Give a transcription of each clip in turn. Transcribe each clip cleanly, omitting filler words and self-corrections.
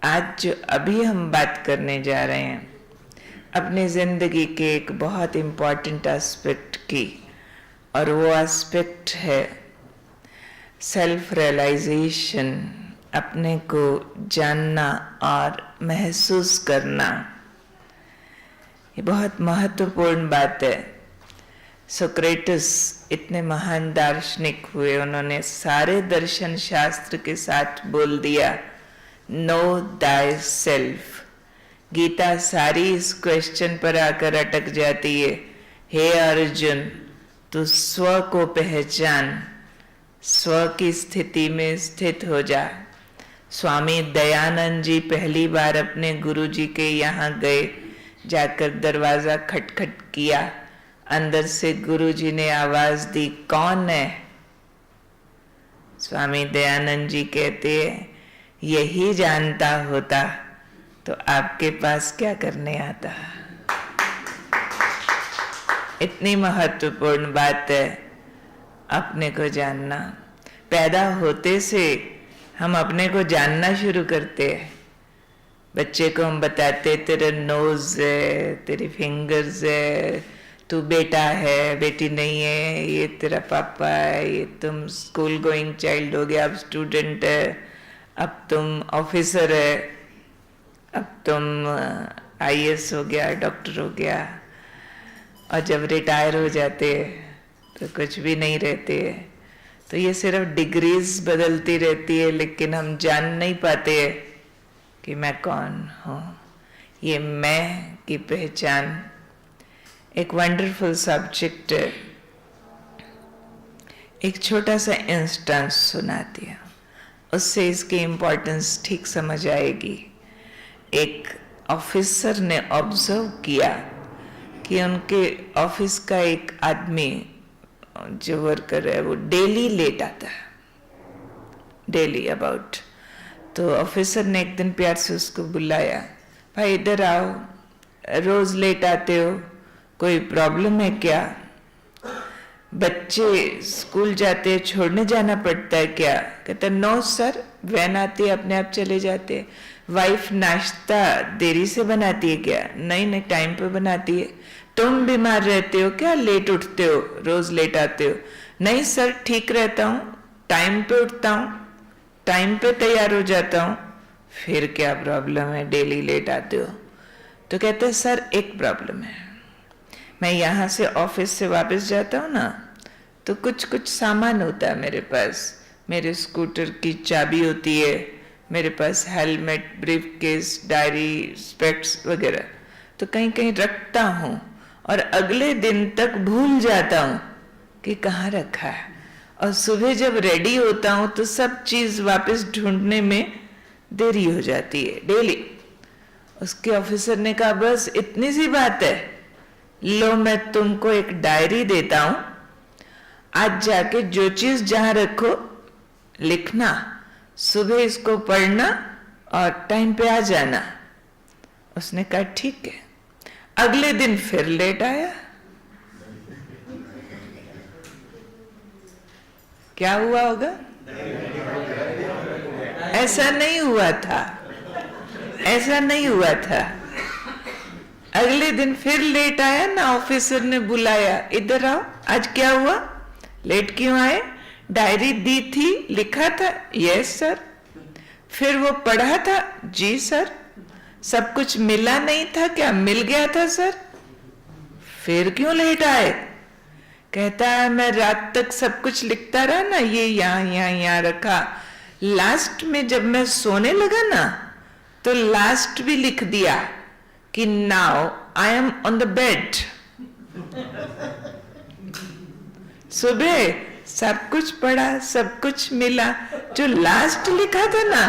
आज जो अभी हम बात करने जा रहे हैं अपनी जिंदगी के एक बहुत इम्पॉर्टेंट एस्पेक्ट की, और वो एस्पेक्ट है सेल्फ रियलाइजेशन, अपने को जानना और महसूस करना। ये बहुत महत्वपूर्ण बात है। सोक्रेटिस इतने महान दार्शनिक हुए, उन्होंने सारे दर्शन शास्त्र के साथ बोल दिया नो दाई सेल्फ। गीता सारी इस क्वेश्चन पर आकर अटक जाती है, हे अर्जुन तू स्व को पहचान, स्व की स्थिति में स्थित हो जा। स्वामी दयानंद जी पहली बार अपने गुरु जी के यहाँ गए, जाकर दरवाजा खटखट किया। अंदर से गुरु जी ने आवाज दी, कौन है? स्वामी दयानंद जी कहते हैं, यही जानता होता तो आपके पास क्या करने आता। इतनी महत्वपूर्ण बात है अपने को जानना। पैदा होते से हम अपने को जानना शुरू करते हैं। बच्चे को हम बताते तेरा नोज है, तेरी फिंगर्स है, तू बेटा है, बेटी नहीं है, ये तेरा पापा है, ये तुम स्कूल गोइंग चाइल्ड हो गया, अब स्टूडेंट है, अब तुम ऑफिसर है, अब तुम आईएएस हो गया, डॉक्टर हो गया। और जब रिटायर हो जाते तो कुछ भी नहीं रहते। तो ये सिर्फ डिग्रीज बदलती रहती है, लेकिन हम जान नहीं पाते कि मैं कौन हूँ। ये मैं की पहचान एक वंडरफुल सब्जेक्ट है। एक छोटा सा इंस्टेंस सुनाती है, उससे इसकी इम्पोर्टेंस ठीक समझ आएगी। एक ऑफिसर ने ऑब्जर्व किया कि उनके ऑफिस का एक आदमी जो वर्कर है वो डेली लेट आता है, डेली अबाउट। तो ऑफिसर ने एक दिन प्यार से उसको बुलाया, भाई इधर आओ, रोज लेट आते हो, कोई प्रॉब्लम है क्या? बच्चे स्कूल जाते हैं, छोड़ने जाना पड़ता है क्या? कहता नो सर, वैन आती है अपने आप चले जाते हैं। वाइफ नाश्ता देरी से बनाती है क्या? नहीं नहीं, टाइम पे बनाती है। तुम बीमार रहते हो क्या? लेट उठते हो, रोज लेट आते हो? नहीं सर, ठीक रहता हूँ, टाइम पे उठता हूँ, टाइम पे तैयार हो जाता हूँ। फिर क्या प्रॉब्लम है, डेली लेट आते हो? तो कहते हैं सर एक प्रॉब्लम है, मैं यहाँ से ऑफिस से वापस जाता हूँ ना, तो कुछ कुछ सामान होता है मेरे पास। मेरे स्कूटर की चाबी होती है, मेरे पास helmet, briefcase, diary, specs वगैरह, तो कहीं कहीं रखता हूँ और अगले दिन तक भूल जाता हूँ कि कहाँ रखा है। और सुबह जब रेडी होता हूँ तो सब चीज वापस ढूंढने में देरी हो जाती है डेली। उसके ऑफिसर ने कहा बस इतनी सी बात है, लो मैं तुमको एक डायरी देता हूं, आज जाके जो चीज जहां रखो लिखना, सुबह इसको पढ़ना और टाइम पे आ जाना। उसने कहा ठीक है। अगले दिन फिर लेट आया। क्या हुआ होगा? ऐसा नहीं हुआ था, ऐसा नहीं हुआ था। अगले दिन फिर लेट आया ना, ऑफिसर ने बुलाया, इधर आओ, आज क्या हुआ, लेट क्यों आए? डायरी दी थी, लिखा था, यस सर। फिर वो पढ़ा था, जी सर। सब कुछ मिला नहीं था क्या? मिल गया था सर। फिर क्यों लेट आए? कहता है मैं रात तक सब कुछ लिखता रहा ना, ये यहाँ रखा, लास्ट में जब मैं सोने लगा ना तो लास्ट भी लिख दिया कि now I am on the bed. सुबह सब कुछ पढ़ा, सब कुछ मिला, जो लास्ट लिखा था ना,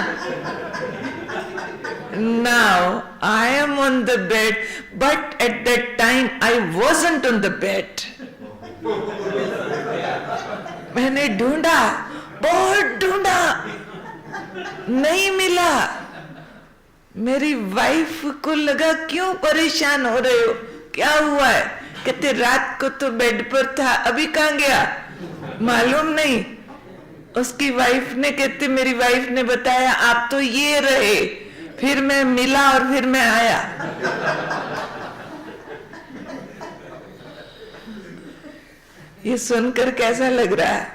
now I am on the bed but at that time I wasn't on the bed. मैंने ढूंढा, बहुत ढूंढा, नहीं मिला। मेरी वाइफ को लगा क्यों परेशान हो रहे हो, क्या हुआ है? कहते रात को तो बेड पर था, अभी कहाँ गया मालूम नहीं। उसकी वाइफ ने, कहते मेरी वाइफ ने बताया आप तो ये रहे, फिर मैं मिला और फिर मैं आया। ये सुनकर कैसा लग रहा है?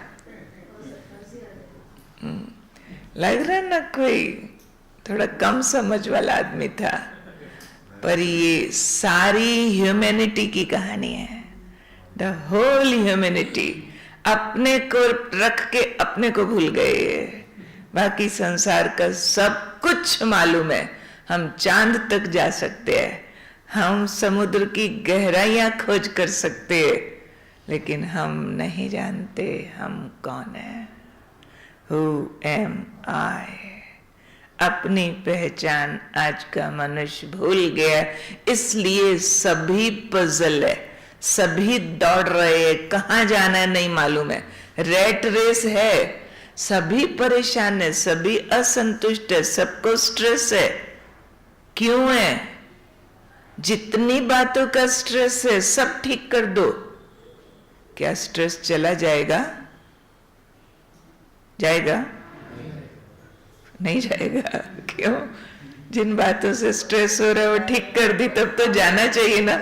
लग रहा ना कोई थोड़ा कम समझ वाला आदमी था, पर ये सारी ह्यूमैनिटी की कहानी है। The whole humanity. अपने को रख के अपने को भूल गए, बाकी संसार का सब कुछ मालूम है। हम चांद तक जा सकते हैं, हम समुद्र की गहराइयां खोज कर सकते हैं, लेकिन हम नहीं जानते हम कौन है। Who am I? अपनी पहचान आज का मनुष्य भूल गया, इसलिए सभी पजल है, सभी दौड़ रहे हैं, कहाँ जाना है नहीं मालूम है, रेट रेस है, सभी परेशान है, सभी असंतुष्ट है, सबको स्ट्रेस है। क्यों है? जितनी बातों का स्ट्रेस है सब ठीक कर दो, क्या स्ट्रेस चला जाएगा? जाएगा? नहीं जाएगा। क्यों? जिन बातों से स्ट्रेस हो रहा है वो ठीक कर दी तब तो जाना चाहिए ना,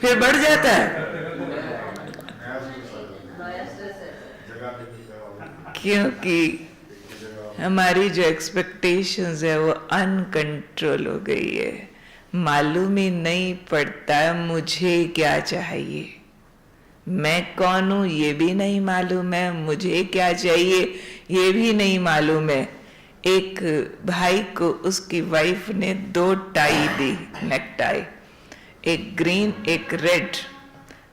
फिर बढ़ जाता है। क्योंकि हमारी जो एक्सपेक्टेशंस है वो अनकंट्रोल हो गई है। मालूम ही नहीं पड़ता मुझे क्या चाहिए, मैं कौन हूं ये भी नहीं मालूम है, मुझे क्या चाहिए ये भी नहीं मालूम है। एक भाई को उसकी वाइफ ने 2 टाई दी, नेक टाई, एक ग्रीन एक रेड।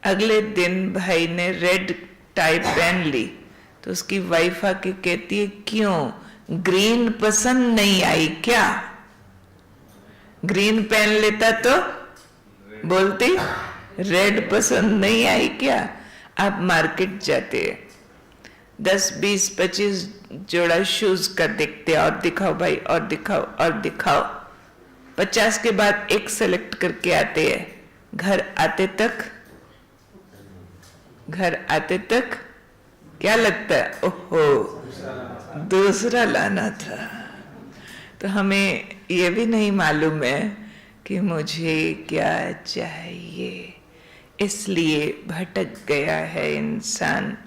अगले दिन भाई ने रेड टाई पहन ली तो उसकी वाइफ आके कहती है, क्यों ग्रीन पसंद नहीं आई क्या? ग्रीन पहन लेता तो बोलती रेड पसंद नहीं आई क्या? आप मार्केट जाते हैं, 10, 20, 25 जोड़ा शूज का देखते, और दिखाओ भाई, और दिखाओ और दिखाओ, 50 के बाद एक सेलेक्ट करके आते हैं। घर आते तक क्या लगता है? ओहो दूसरा लाना था। तो हमें ये भी नहीं मालूम है कि मुझे क्या चाहिए, इसलिए भटक गया है इंसान।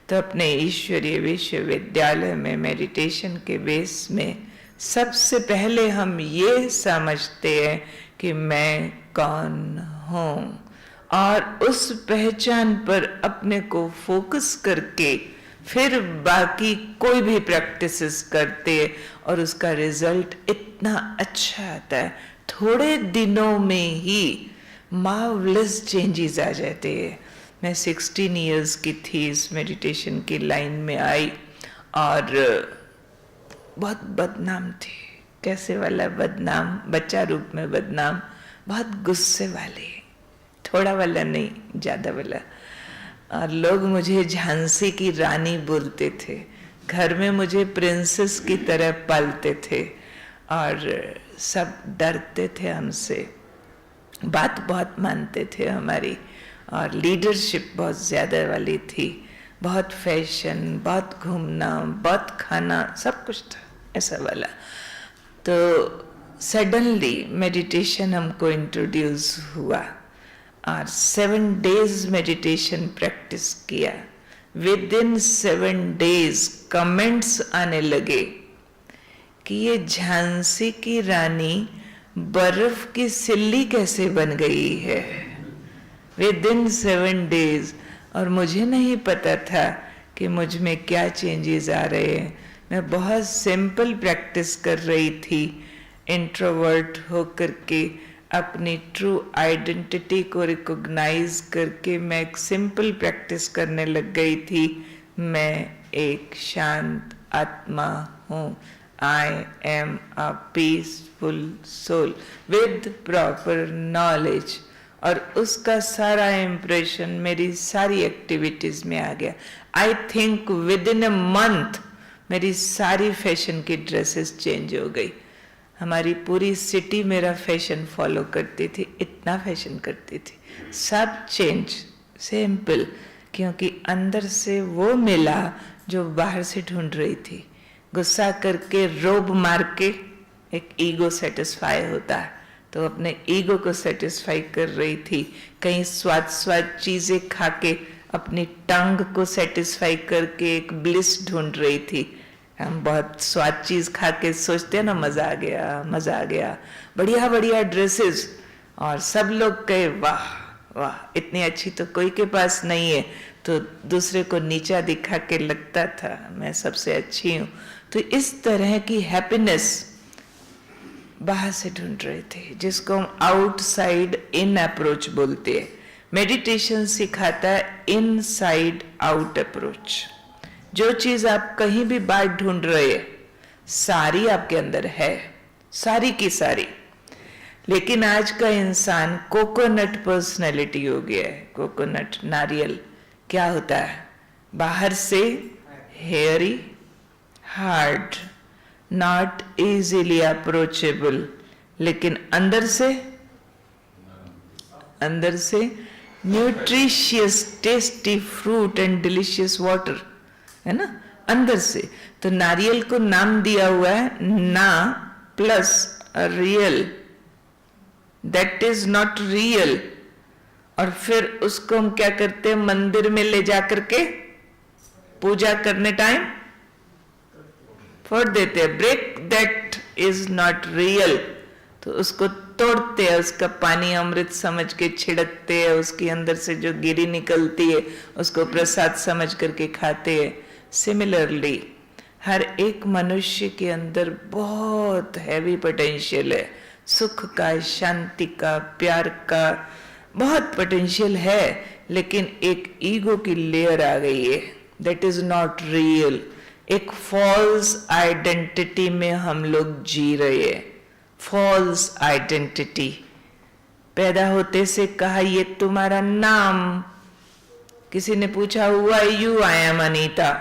तो अपने ईश्वरीय विश्वविद्यालय में मेडिटेशन के बेस में सबसे पहले हम ये समझते हैं कि मैं कौन हूँ, और उस पहचान पर अपने को फोकस करके फिर बाकी कोई भी प्रैक्टिसेस करते हैं, और उसका रिजल्ट इतना अच्छा आता है, थोड़े दिनों में ही मार्वलस चेंजेस आ जाते हैं। मैं 16 इयर्स की थी, इस मेडिटेशन की लाइन में आई और बहुत बदनाम थी। कैसे वाला बदनाम? बच्चा रूप में बदनाम, बहुत गुस्से वाले, थोड़ा वाला नहीं ज़्यादा वाला। और लोग मुझे झांसी की रानी बोलते थे, घर में मुझे प्रिंसेस की तरह पालते थे, और सब डरते थे हमसे, बात बहुत मानते थे हमारी, और लीडरशिप बहुत ज़्यादा वाली थी, बहुत फैशन, बहुत घूमना, बहुत खाना, सब कुछ था ऐसा वाला। तो सडनली मेडिटेशन हमको इंट्रोड्यूस हुआ और 7 days मेडिटेशन प्रैक्टिस किया। विद इन 7 days कमेंट्स आने लगे कि ये झांसी की रानी बर्फ की सिल्ली कैसे बन गई है, विद इन 7 days। और मुझे नहीं पता था कि मुझ में क्या चेंजेस आ रहे हैं। मैं बहुत सिंपल प्रैक्टिस कर रही थी, इंट्रोवर्ट होकर के अपनी ट्रू आइडेंटिटी को रिकॉग्नाइज करके मैं एक सिंपल प्रैक्टिस करने लग गई थी। मैं एक शांत आत्मा हूँ, I am a peaceful soul with proper knowledge. और उसका सारा इम्प्रेशन मेरी सारी एक्टिविटीज में आ गया। I think with in a month मेरी सारी फैशन की ड्रेसेस चेंज हो गई। हमारी पूरी सिटी मेरा फैशन फॉलो करती थी, इतना फैशन करती थी, सब चेंज, सिंपल, क्योंकि अंदर से वो मिला जो बाहर से ढूंढ रही थी। गुस्सा करके रोब मार के एक ईगो सेटिस्फाई होता है, तो अपने ईगो को सेटिस्फाई कर रही थी। कहीं स्वाद स्वाद चीजें खा के अपनी टंग को सेटिस्फाई करके एक ब्लिस ढूंढ रही थी। हम बहुत स्वाद चीज खा के सोचते हैं ना, मजा आ गया, मजा आ गया, बढ़िया बढ़िया ड्रेसेस, और सब लोग कहे वाह वाह, इतनी अच्छी तो कोई के पास नहीं है, तो दूसरे को नीचा दिखा के लगता था मैं सबसे अच्छी हूं। तो इस तरह की हैप्पीनेस बाहर से ढूंढ रहे थे, जिसको हम आउटसाइड इन अप्रोच बोलते हैं। मेडिटेशन सिखाता है इनसाइड आउट अप्रोच। जो चीज आप कहीं भी बाहर ढूंढ रहे हैं, सारी आपके अंदर है, सारी की सारी। लेकिन आज का इंसान कोकोनट पर्सनैलिटी हो गया है। कोकोनट, नारियल क्या होता है? बाहर से hairy, hard, not easily approachable, लेकिन अंदर से nutritious, tasty fruit and delicious water, है ना, अंदर से। तो नारियल को नाम दिया हुआ है ना plus real, that is not real. और फिर उसको हम क्या करते हैं, मंदिर में ले जाकर के पूजा करने टाइम फोड़ देते हैं, break that is not real. तो उसको तोड़ते हैं, उसका पानी अमृत समझ के छिड़कते हैं, उसके अंदर से जो गिरी निकलती है उसको प्रसाद समझ करके खाते हैं। सिमिलरली हर एक मनुष्य के अंदर बहुत हैवी पोटेंशियल है, सुख का, शांति का, प्यार का बहुत पोटेंशियल है, लेकिन एक ईगो की लेयर आ गई है, दैट इज नॉट रियल। एक फॉल्स आइडेंटिटी में हम लोग जी रहे हैं, फॉल्स आइडेंटिटी। पैदा होते से कहा ये तुम्हारा नाम, किसी ने पूछा हुआ you, I am Anita,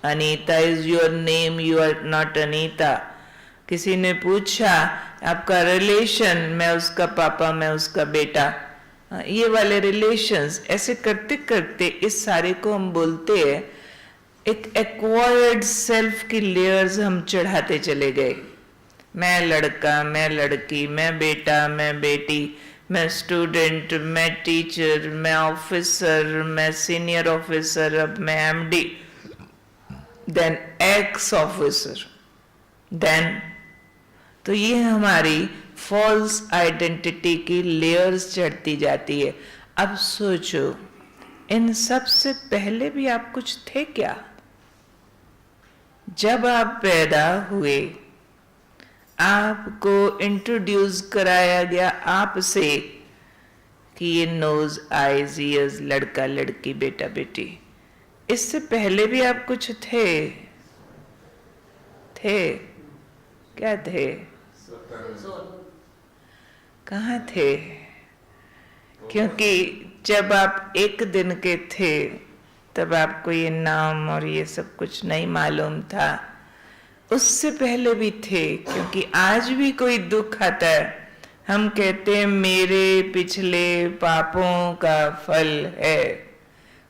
Anita is your name, you are not Anita. किसी ने पूछा आपका रिलेशन, मैं उसका पापा, मैं उसका बेटा, ये वाले रिलेशंस, ऐसे करते करते इस सारे को हम बोलते हैं एक एक्वायर्ड सेल्फ की लेयर्स हम चढ़ाते चले गए। मैं लड़का, मैं लड़की, मैं बेटा, मैं बेटी, मैं स्टूडेंट, मैं टीचर, मैं ऑफिसर, मैं सीनियर ऑफिसर, अब मैं MD, then X officer, then. तो ये हमारी फॉल्स आइडेंटिटी की लेयर्स चढ़ती जाती है। अब सोचो, इन सब से पहले भी आप कुछ थे क्या? जब आप पैदा हुए, आपको इंट्रोड्यूस कराया गया आपसे कि ये नोज, आईज, ईयर्स, लड़का लड़की, बेटा बेटी, इससे पहले भी आप कुछ थे? क्या थे? कहाँ थे? क्योंकि जब आप एक दिन के थे तब आपको ये नाम और ये सब कुछ नहीं मालूम था। उससे पहले भी थे, क्योंकि आज भी कोई दुख आता है, हम कहते हैं मेरे पिछले पापों का फल है।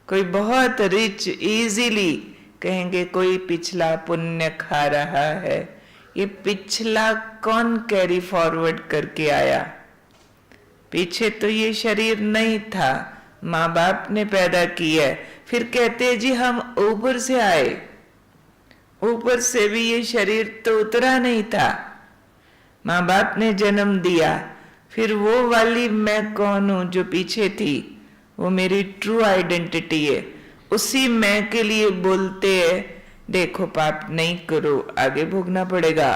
कोई बहुत रिच इजीली कहेंगे कोई पिछला पुण्य खा रहा है। ये पिछला कौन कैरी फॉरवर्ड करके आया? पीछे तो ये शरीर नहीं था, माँ बाप ने पैदा किया है। फिर कहते हैं जी हम ऊपर से आए, ऊपर से भी ये शरीर तो उतरा नहीं था, माँ बाप ने जन्म दिया। फिर वो वाली मैं कौन हूं जो पीछे थी, वो मेरी ट्रू आइडेंटिटी है। उसी मैं के लिए बोलते हैं देखो पाप नहीं करो, आगे भोगना पड़ेगा।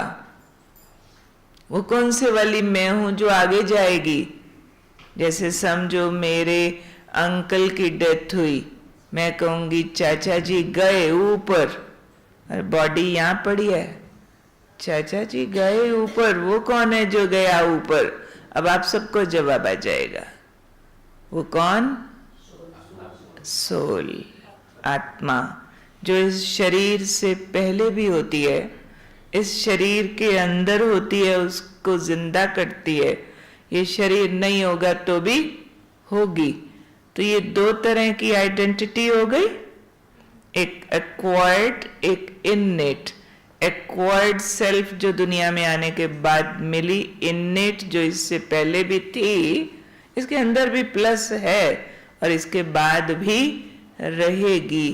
वो कौन से वाली मैं हूं जो आगे जाएगी? जैसे समझो मेरे अंकल की डेथ हुई, मैं कहूंगी चाचा जी गए ऊपर, और बॉडी यहाँ पड़ी है। चाचा जी गए ऊपर, वो कौन है जो गया ऊपर? अब आप सबको जवाब आ जाएगा, वो कौन? सोल, आत्मा, जो इस शरीर से पहले भी होती है, इस शरीर के अंदर होती है, उसको जिंदा करती है। ये शरीर नहीं होगा तो भी होगी। तो ये दो तरह की आइडेंटिटी हो गई, एक एक्वायर्ड, एक इननेट। एक्वायर्ड सेल्फ जो दुनिया में आने के बाद मिली, इनेट जो इससे पहले भी थी, इसके अंदर भी प्लस है और इसके बाद भी रहेगी,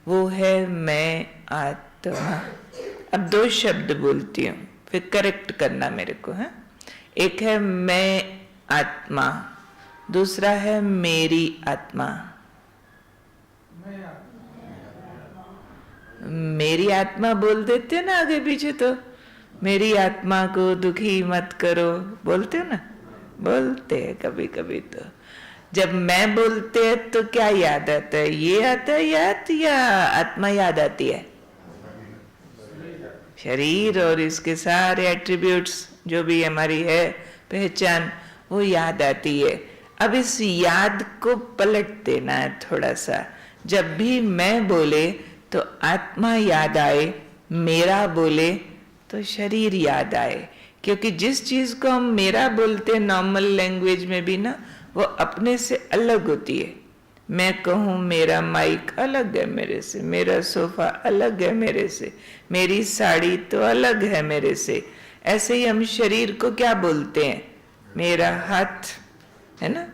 वो है मैं आत्मा। अब दो शब्द बोलती हूँ, फिर करेक्ट करना मेरे को है। एक है मैं आत्मा, दूसरा है मेरी आत्मा। मेरी आत्मा बोल देते ना आगे पीछे, तो मेरी आत्मा को दुखी मत करो बोलते हो ना, बोलते हैं कभी कभी। तो जब मैं बोलते हैं तो क्या याद आता है? ये आता है याद या आत्मा याद आती है? शरीर और इसके सारे एट्रीब्यूट्स जो भी हमारी है पहचान, वो याद आती है। अब इस याद को पलट देना है थोड़ा सा। जब भी मैं बोले तो आत्मा याद आए, मेरा बोले तो शरीर याद आए। क्योंकि जिस चीज को हम मेरा बोलते हैं नॉर्मल लैंग्वेज में भी ना, वो अपने से अलग होती है। मैं कहूँ मेरा माइक अलग है मेरे से, मेरा सोफा अलग है मेरे से, मेरी साड़ी तो अलग है मेरे से। ऐसे ही हम शरीर को क्या बोलते हैं? मेरा हाथ है ना,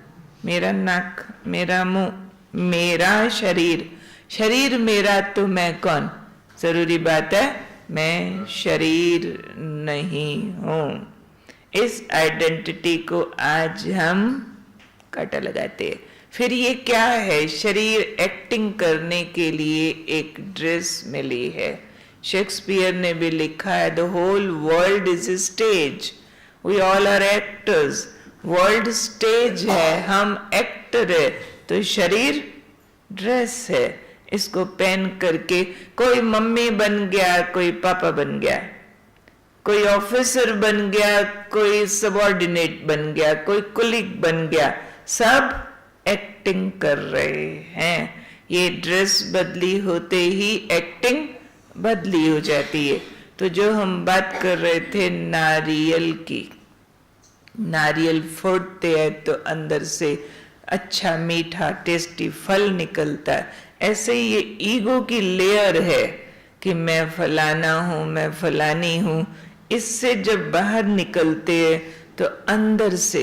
मेरा नाक, मेरा मुंह, मेरा शरीर। शरीर मेरा तो मैं कौन? जरूरी बात है, मैं शरीर नहीं हूं। इस आइडेंटिटी को आज हम काटा लगाते हैं। फिर ये क्या है? शरीर एक्टिंग करने के लिए एक ड्रेस मिली है। शेक्सपियर ने भी लिखा है, the whole world is stage, we all are actors. World stage है, हम एक्टर है, तो शरीर ड्रेस है। इसको पहन करके कोई मम्मी बन गया, कोई पापा बन गया, कोई ऑफिसर बन गया, कोई सबऑर्डिनेट बन गया, कोई कुलीग बन गया, सब एक्टिंग कर रहे हैं। ये ड्रेस बदली होते ही एक्टिंग बदली हो जाती है। तो जो हम बात कर रहे थे नारियल की, नारियल फोड़ते हैं तो अंदर से अच्छा मीठा टेस्टी फल निकलता है। ऐसे ही ये ईगो की लेयर है कि मैं फलाना हूं, मैं फलानी हूं। इससे जब बाहर निकलते हैं तो अंदर से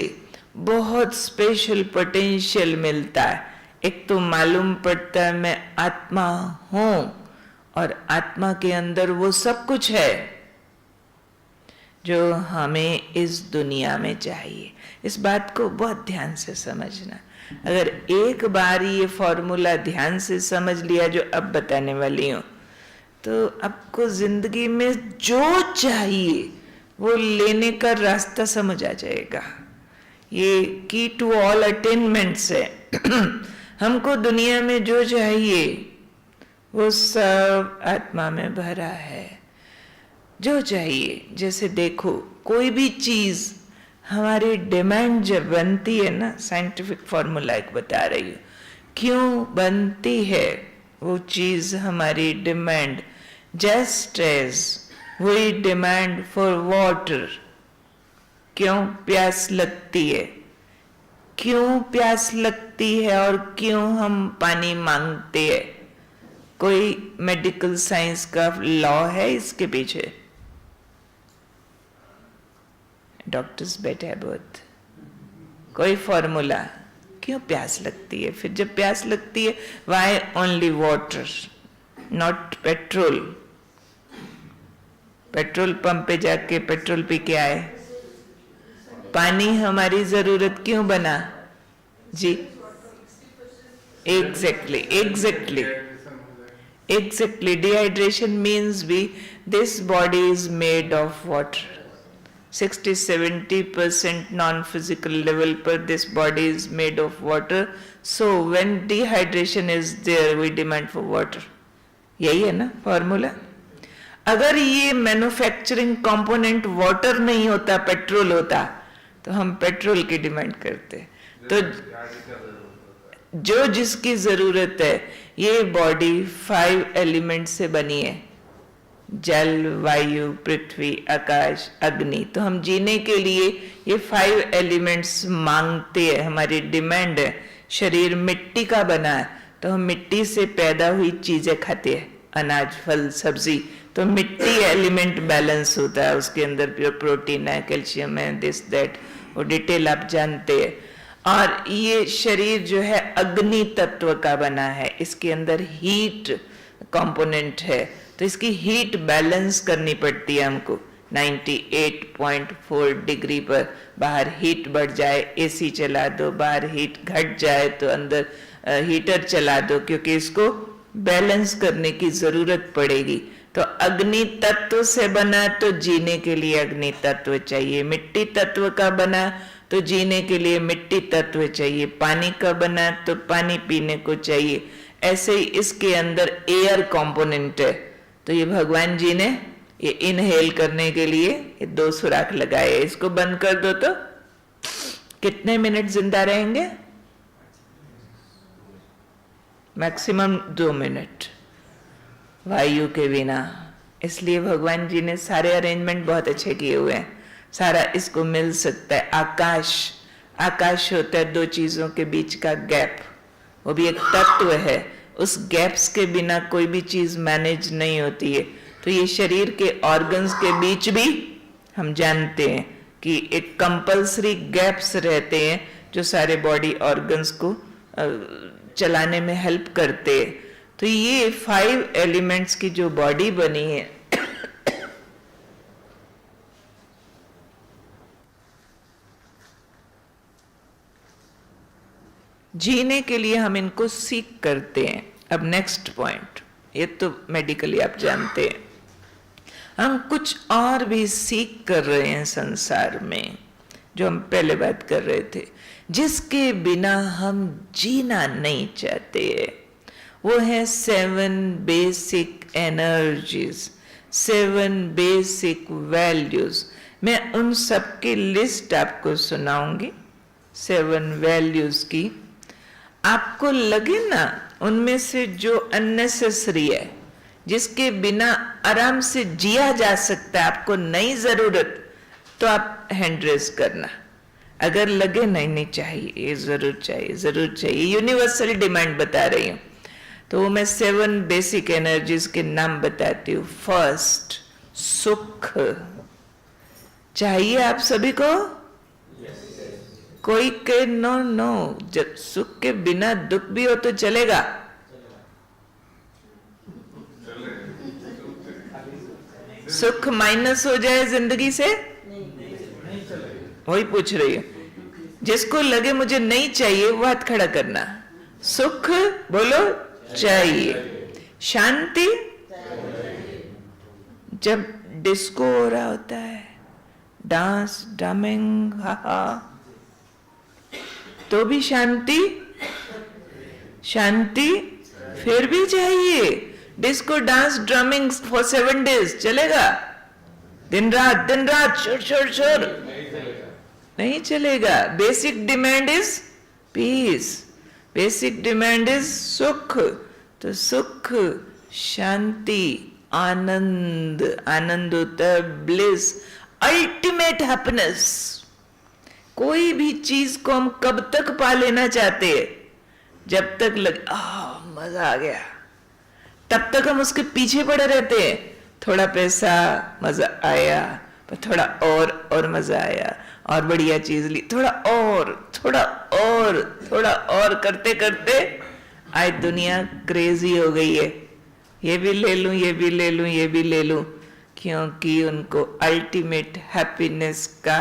बहुत स्पेशल पोटेंशियल मिलता है। एक तो मालूम पड़ता है मैं आत्मा हूं और आत्मा के अंदर वो सब कुछ है जो हमें इस दुनिया में चाहिए। इस बात को बहुत ध्यान से समझना। अगर एक बार ये फॉर्मूला ध्यान से समझ लिया जो अब बताने वाली हूं, तो आपको जिंदगी में जो चाहिए वो लेने का रास्ता समझ आ जाएगा। ये की टू ऑल अटेनमेंट्स है। हमको दुनिया में जो चाहिए वो सब आत्मा में भरा है। जो चाहिए, जैसे देखो कोई भी चीज हमारी डिमांड जब बनती है ना, साइंटिफिक फॉर्मूला एक बता रही हूँ, क्यों बनती है वो चीज हमारी demand. Just as we demand for water, क्यों प्यास लगती है, क्यों प्यास लगती है और क्यों हम पानी मांगते हैं? कोई मेडिकल साइंस का लॉ है इसके पीछे? डॉक्टर्स बैठे हैं बहुत। कोई फॉर्मूला? क्यों प्यास लगती है? फिर जब प्यास लगती है, why only water not petrol? Petrol pump पे जाके पेट्रोल पी के आए। पानी हमारी जरूरत क्यों बना जी? Exactly. Dehydration means this body is made of water. 60-70% non-physical level पर this body is made of water. So when dehydration is there, we demand for water. यही है ना फॉर्मूला? अगर ये मैन्युफैक्चरिंग कंपोनेंट वाटर नहीं होता, पेट्रोल होता, तो हम पेट्रोल की डिमांड करते। तो जो जिसकी जरूरत है, ये बॉडी 5 एलिमेंट से बनी है, जल, वायु, पृथ्वी, आकाश, अग्नि। तो हम जीने के लिए ये 5 एलिमेंट्स मांगते हैं, हमारी डिमांड है। शरीर मिट्टी का बना है, तो हम मिट्टी से पैदा हुई चीजें खाते हैं, अनाज, फल, सब्जी। तो मिट्टी एलिमेंट बैलेंस होता है, उसके अंदर प्योर प्रोटीन है, कैल्शियम है, दिस दैट, वो डिटेल आप जानते हैं। और ये शरीर जो है अग्नि तत्व का बना है, इसके अंदर हीट कंपोनेंट है, तो इसकी हीट बैलेंस करनी पड़ती है हमको। 98.4 डिग्री पर बाहर हीट बढ़ जाए, एसी चला दो, बाहर हीट घट जाए तो अंदर हीटर चला दो, क्योंकि इसको बैलेंस करने की जरूरत पड़ेगी। तो अग्नि तत्व से बना तो जीने के लिए अग्नि तत्व चाहिए, मिट्टी तत्व का बना तो जीने के लिए मिट्टी तत्व चाहिए, पानी का बना तो पानी पीने को चाहिए। ऐसे ही इसके अंदर एयर कंपोनेंट है, तो ये भगवान जी ने ये इनहेल करने के लिए ये 2 सुराख लगाए। इसको बंद कर दो तो कितने मिनट जिंदा रहेंगे? मैक्सिमम 2 मिनट वायु के बिना। इसलिए भगवान जी ने सारे अरेंजमेंट बहुत अच्छे किए हुए हैं, सारा इसको मिल सकता है। आकाश, आकाश होता है 2 चीजों के बीच का गैप, वो भी एक तत्व है, उस गैप्स के बिना कोई भी चीज मैनेज नहीं होती है। तो ये शरीर के ऑर्गन्स के बीच भी हम जानते हैं कि एक कंपल्सरी गैप्स रहते हैं जो सारे बॉडी ऑर्गन्स को चलाने में हेल्प करते हैं। तो ये 5 एलिमेंट्स की जो बॉडी बनी है जीने के लिए हम इनको सीख करते हैं। अब नेक्स्ट पॉइंट, ये तो मेडिकली आप जानते हैं, हम कुछ और भी सीख कर रहे हैं संसार में, जो हम पहले बात कर रहे थे, जिसके बिना हम जीना नहीं चाहते। वो है 7 बेसिक एनर्जीज, 7 बेसिक वैल्यूज। मैं उन सब की लिस्ट आपको सुनाऊंगी, 7 वैल्यूज की। आपको लगे ना उनमें से जो अननेसेसरी है, जिसके बिना आराम से जिया जा सकता है, आपको नहीं जरूरत, तो आप हैंड रेज करना। अगर लगे नहीं नहीं चाहिए, ये जरूर चाहिए, जरूर चाहिए, यूनिवर्सल डिमांड बता रही हूं, तो वो मैं 7 बेसिक एनर्जीज के नाम बताती हूँ। फर्स्ट, सुख चाहिए आप सभी को। कोई के नो नो, जब सुख के बिना दुख भी हो तो चलेगा। सुख माइनस हो जाए जिंदगी से, वही पूछ रही हूं। जिसको लगे मुझे नहीं चाहिए वो हाथ खड़ा करना। सुख बोलो चाहिए, शांति जब डिस्को हो रहा होता है, डांस डमिंग हा, तो भी शांति, शांति फिर भी चाहिए। Disco dance drumming for 7 days चलेगा? दिन रात शोर शोर शोर नहीं चलेगा। Basic demand is peace, basic demand is सुख। तो सुख, शांति, आनंद, आनंद होता है ब्लिस, अल्टीमेट हैप्पीनेस। कोई भी चीज को हम कब तक पा लेना चाहते हैं? जब तक लगे मजा आ गया, तब तक हम उसके पीछे पड़े रहते हैं। थोड़ा पैसा, मजा आया, पर थोड़ा और मजा आया, और बढ़िया चीज ली, थोड़ा और करते करते आज दुनिया क्रेजी हो गई है। ये भी ले लूं, ये भी ले लूं, ये भी ले लूं, क्योंकि उनको अल्टीमेट हैप्पीनेस का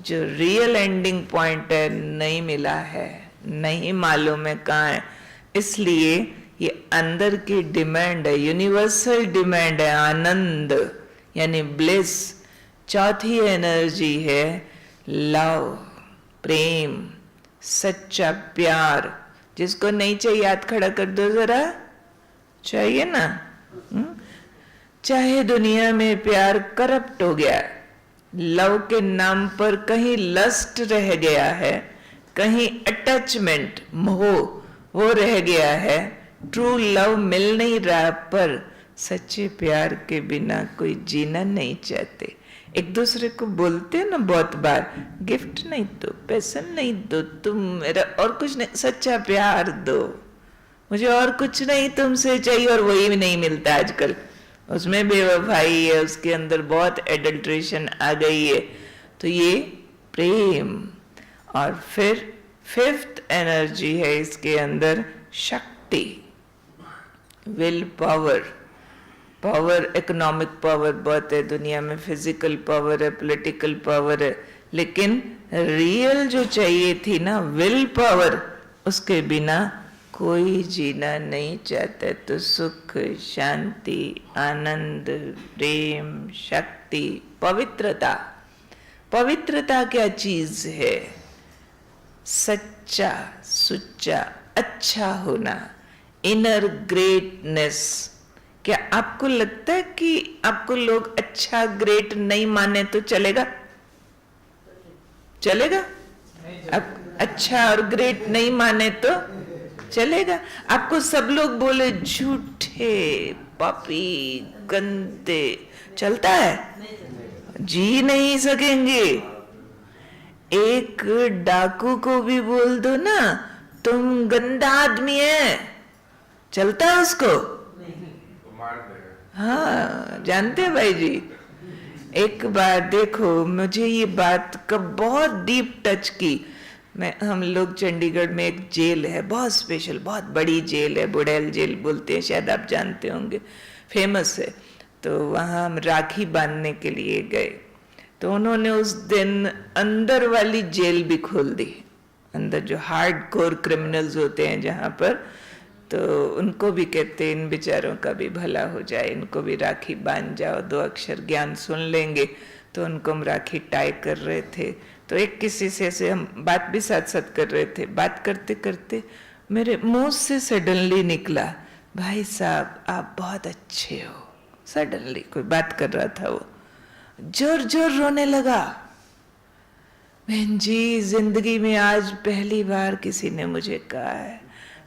जो रियल एंडिंग पॉइंट है नहीं मिला है, नहीं मालूम है कहाँ है। इसलिए ये अंदर की डिमांड है, यूनिवर्सल डिमांड है, आनंद यानी ब्लिस। चौथी एनर्जी है लव, प्रेम, सच्चा प्यार। जिसको नहीं चाहिए हाथ खड़ा कर दो जरा। चाहिए ना? चाहे दुनिया में प्यार करप्ट हो गया, लव के नाम पर कहीं लस्ट रह गया है, कहीं अटैचमेंट मोह वो रह गया है, ट्रू लव मिल नहीं रहा, पर सच्चे प्यार के बिना कोई जीना नहीं चाहते। एक दूसरे को बोलते हैं ना बहुत बार, गिफ्ट नहीं दो, पैसा नहीं दो, तुम मेरा और कुछ नहीं, सच्चा प्यार दो, मुझे और कुछ नहीं तुमसे चाहिए, और वही भी नहीं मिलता आजकल। उसमें बेवफाई है, उसके अंदर बहुत एडल्ट्रेशन आ गई है। तो ये प्रेम। और फिर फिफ्थ एनर्जी है इसके अंदर, शक्ति, will power. Power, economic power बहुत है दुनिया में, फिजिकल पावर है, पॉलिटिकल पावर है, लेकिन रियल जो चाहिए थी ना विल पावर, उसके बिना कोई जीना नहीं चाहता। तो सुख, शांति, आनंद, प्रेम, शक्ति, पवित्रता। पवित्रता क्या चीज है? सच्चा, सुच्चा, अच्छा होना, इनर ग्रेटनेस। क्या आपको लगता है कि आपको लोग अच्छा, ग्रेट नहीं माने तो चलेगा? चलेगा? अब अच्छा और ग्रेट नहीं माने तो चलेगा? आपको सब लोग बोले झूठे, पापी, गंदे, चलता है? जी नहीं सकेंगे। एक डाकू को भी बोल दो ना तुम गंदा आदमी है, चलता है उसको? हाँ, जानते हैं भाई जी। एक बार देखो, मुझे ये बात कब बहुत डीप टच की। हम लोग चंडीगढ़ में एक जेल है, बहुत स्पेशल, बहुत बड़ी जेल है, बुड़ैल जेल बोलते हैं, शायद आप जानते होंगे, फेमस है। तो वहाँ हम राखी बांधने के लिए गए, तो उन्होंने उस दिन अंदर वाली जेल भी खोल दी। अंदर जो हार्ड कोर क्रिमिनल्स होते हैं जहाँ पर, तो उनको भी कहते हैं इन बेचारों का भी भला हो जाए, इनको भी राखी बांध जाओ, 2 अक्षर ज्ञान सुन लेंगे। तो उनको हम राखी टाई कर रहे थे, तो एक किसी से हम बात भी साथ साथ कर रहे थे। बात करते करते मेरे मुंह से सडनली निकला, भाई साहब आप बहुत अच्छे हो। सडनली कोई बात कर रहा था, वो जोर जोर रोने लगा। बहन जी, जिंदगी में आज पहली बार किसी ने मुझे कहा है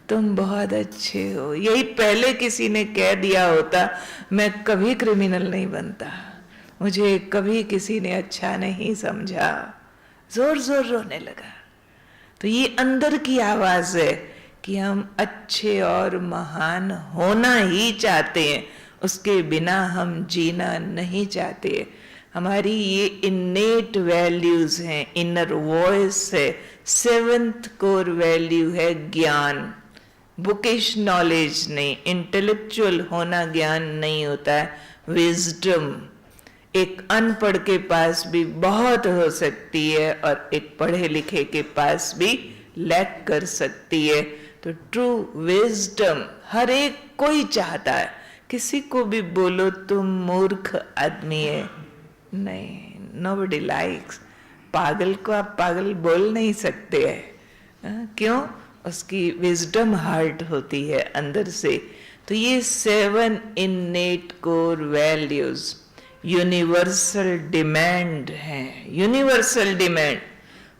तुम बहुत अच्छे हो। यही पहले किसी ने कह दिया होता, मैं कभी क्रिमिनल नहीं बनता। मुझे कभी किसी ने अच्छा नहीं समझा। जोर जोर रोने लगा। तो ये अंदर की आवाज है कि हम अच्छे और महान होना ही चाहते हैं, उसके बिना हम जीना नहीं चाहते। हमारी ये इन्नेट वैल्यूज हैं, इनर वॉइस है। 7th कोर वैल्यू है ज्ञान, बुकिश नॉलेज नहीं, इंटेलेक्चुअल होना ज्ञान नहीं होता है, विजडम। एक अनपढ़ के पास भी बहुत हो सकती है और एक पढ़े लिखे के पास भी लैक कर सकती है। तो ट्रू विजडम हर एक कोई चाहता है। किसी को भी बोलो तुम मूर्ख आदमी है, नहीं, nobody likes। पागल को आप पागल बोल नहीं सकते हैं। क्यों? उसकी विजडम हार्ट होती है अंदर से। तो ये 7 innate core values universal demand है। यूनिवर्सल डिमांड,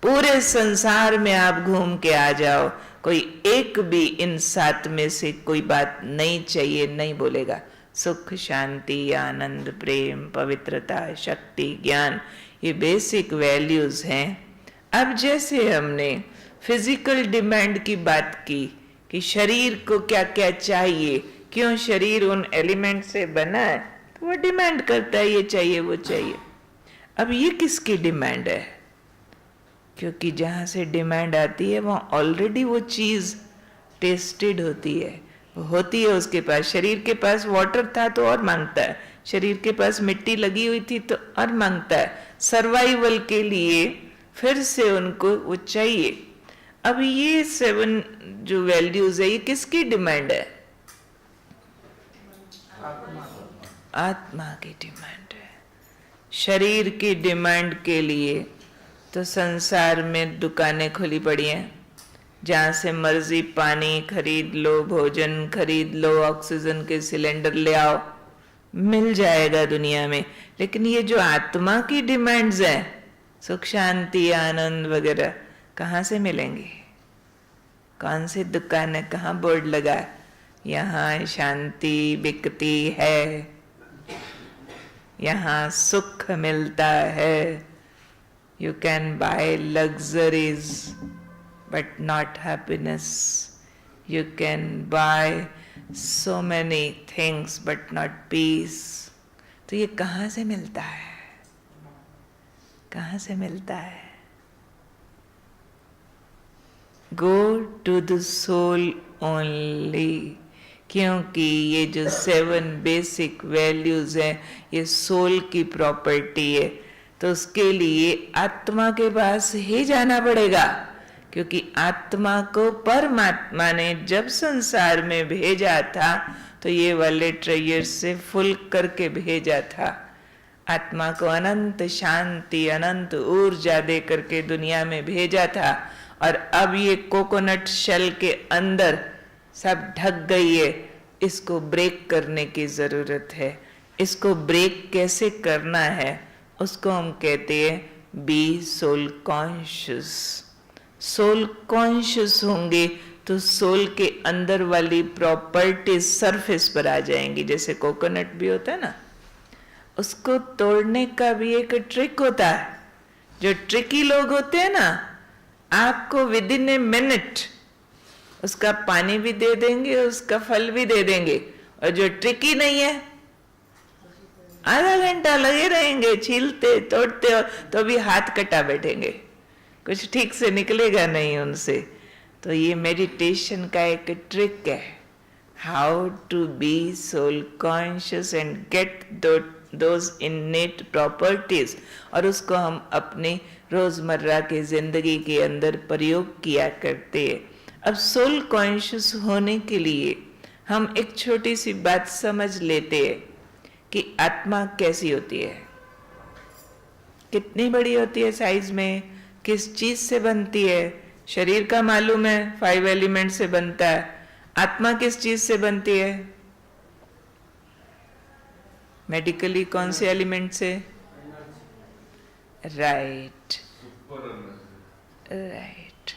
पूरे संसार में आप घूम के आ जाओ, कोई एक भी इन 7 में से कोई बात नहीं चाहिए नहीं बोलेगा। सुख, शांति, आनंद, प्रेम, पवित्रता, शक्ति, ज्ञान, ये बेसिक वैल्यूज हैं। अब जैसे हमने फिजिकल डिमांड की बात की कि शरीर को क्या क्या चाहिए, क्यों शरीर उन एलिमेंट से बना है, तो वो डिमांड करता है ये चाहिए वो चाहिए। अब ये किसकी डिमांड है? क्योंकि जहां से डिमांड आती है वहां ऑलरेडी वो चीज टेस्टेड होती है उसके पास। शरीर के पास वाटर था तो और मांगता है, शरीर के पास मिट्टी लगी हुई थी तो और मांगता है। सर्वाइवल के लिए फिर से उनको वो चाहिए। अब ये 7 जो वैल्यूज है, ये किसकी डिमांड है? आत्मा की डिमांड है। शरीर की डिमांड के लिए तो संसार में दुकानें खुली पड़ी हैं, जहां से मर्जी पानी खरीद लो, भोजन खरीद लो, ऑक्सीजन के सिलेंडर ले आओ, मिल जाएगा दुनिया में। लेकिन ये जो आत्मा की डिमांड्स हैं, सुख, शांति, आनंद वगैरह, कहाँ से मिलेंगी? कौन सी दुकान है, कहाँ बोर्ड लगा है यहाँ शांति बिकती है, यहाँ सुख मिलता है? You can buy luxuries but not happiness. You can buy so many things but not peace. तो ये कहाँ से मिलता है? कहाँ से मिलता है? Go to the soul only, क्योंकि ये जो 7 बेसिक वैल्यूज हैं ये सोल की प्रॉपर्टी है, तो उसके लिए आत्मा के पास ही जाना पड़ेगा, क्योंकि आत्मा को परमात्मा ने जब संसार में भेजा था तो ये वाले ट्रेजर से फुल करके भेजा था। आत्मा को अनंत शांति, अनंत ऊर्जा दे करके दुनिया में भेजा था, और अब ये कोकोनट शेल के अंदर सब ढक गई है। इसको ब्रेक करने की जरूरत है। इसको ब्रेक कैसे करना है उसको हम कहते हैं be soul conscious. Soul conscious होंगे तो सोल के अंदर वाली प्रॉपर्टीज सरफेस पर आ जाएंगी। जैसे कोकोनट भी होता है ना, उसको तोड़ने का भी एक ट्रिक होता है। जो ट्रिकी लोग होते हैं ना, आपको विद इन ए मिनट उसका पानी भी दे देंगे, उसका फल भी दे देंगे। और जो ट्रिकी नहीं है, आधा घंटा लगे रहेंगे छीलते तोड़ते, तो भी हाथ कटा बैठेंगे, कुछ ठीक से निकलेगा नहीं उनसे। तो ये मेडिटेशन का एक ट्रिक है, how to be soul conscious and get those innate properties, और उसको हम अपने रोजमर्रा की जिंदगी के अंदर प्रयोग किया करते हैं। अब सोल कॉन्शियस होने के लिए हम एक छोटी सी बात समझ लेते हैं कि आत्मा कैसी होती है, कितनी बड़ी होती है साइज में, किस चीज से बनती है। शरीर का मालूम है 5 एलिमेंट से बनता है, आत्मा किस चीज से बनती है? मेडिकली कौन से एलिमेंट से? Right, right,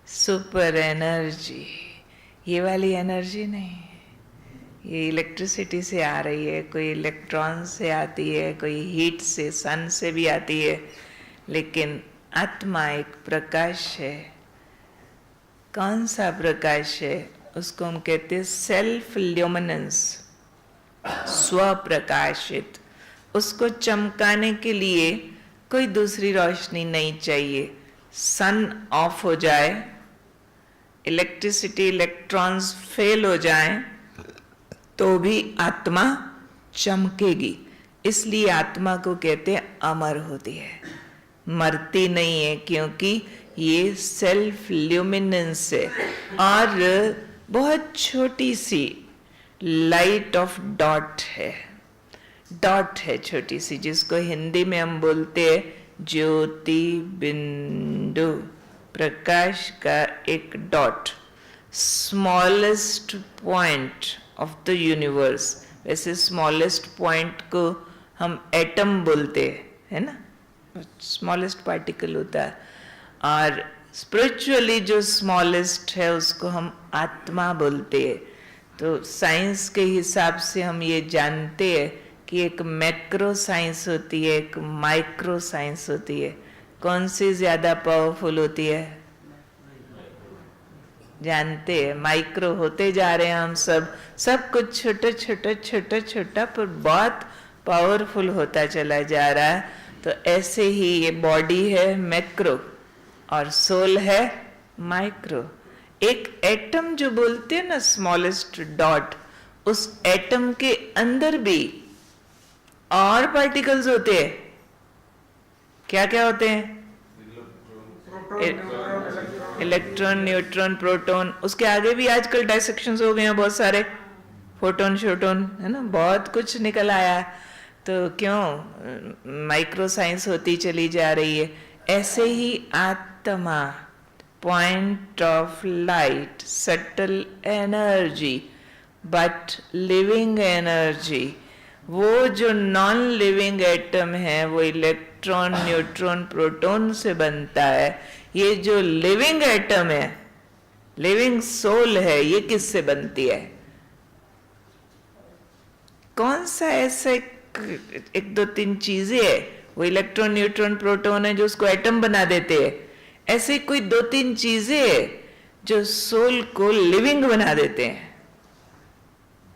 super energy. ये वाली एनर्जी नहीं, ये इलेक्ट्रिसिटी से आ रही है, कोई इलेक्ट्रॉन से आती है, कोई हीट से, सन से भी आती है। लेकिन आत्मा एक प्रकाश है। कौन सा प्रकाश है? उसको हम कहते हैं सेल्फ ल्यूमिनेंस, स्वप्रकाशित। उसको चमकाने के लिए कोई दूसरी रोशनी नहीं चाहिए। सन ऑफ हो जाए, इलेक्ट्रिसिटी, इलेक्ट्रॉन्स फेल हो जाएं, तो भी आत्मा चमकेगी। इसलिए आत्मा को कहते हैं अमर होती है, मरती नहीं है, क्योंकि ये सेल्फ ल्यूमिनेंस है। और बहुत छोटी सी लाइट ऑफ डॉट है, डॉट है छोटी सी, जिसको हिंदी में हम बोलते हैं ज्योति बिंदु, प्रकाश का एक dot, smallest point of the universe. वैसे स्मॉलेस्ट पॉइंट को हम एटम बोलते हैं, है ना, स्मॉलेस्ट पार्टिकल होता है। और स्पिरिचुअली जो स्मॉलेस्ट है उसको हम आत्मा बोलते हैं। तो साइंस के हिसाब से हम ये जानते हैं कि एक मैक्रो साइंस होती है, एक माइक्रो साइंस होती है। कौन सी ज्यादा पावरफुल होती है? जानते हैं, माइक्रो होते जा रहे हैं हम सब कुछ छोटा छोटा छोटा छोटा पर बहुत पावरफुल होता चला जा रहा है। तो ऐसे ही ये बॉडी है मैक्रो और सोल है माइक्रो। एक एटम जो बोलते हैं ना, स्मॉलेस्ट डॉट, उस एटम के अंदर भी और पार्टिकल्स होते हैं। क्या क्या होते हैं? Electron, neutron, proton. उसके आगे भी आजकल डाइसेक्शंस हो गए हैं बहुत सारे, फोटोन, शोटोन, है ना, बहुत कुछ निकल आया। तो क्यों माइक्रो साइंस होती चली जा रही है। ऐसे ही आत्मा, point of light, subtle energy, but living energy. वो जो नॉन लिविंग एटम है वो इलेक्ट्रॉन, न्यूट्रॉन, प्रोटॉन से बनता है। ये जो लिविंग एटम है, लिविंग सोल है, ये किससे बनती है? कौन सा ऐसे एक दो तीन चीजें है, वो इलेक्ट्रॉन, न्यूट्रॉन, प्रोटॉन है जो उसको एटम बना देते हैं। ऐसे कोई दो तीन चीजें है जो सोल को लिविंग बना देते हैं।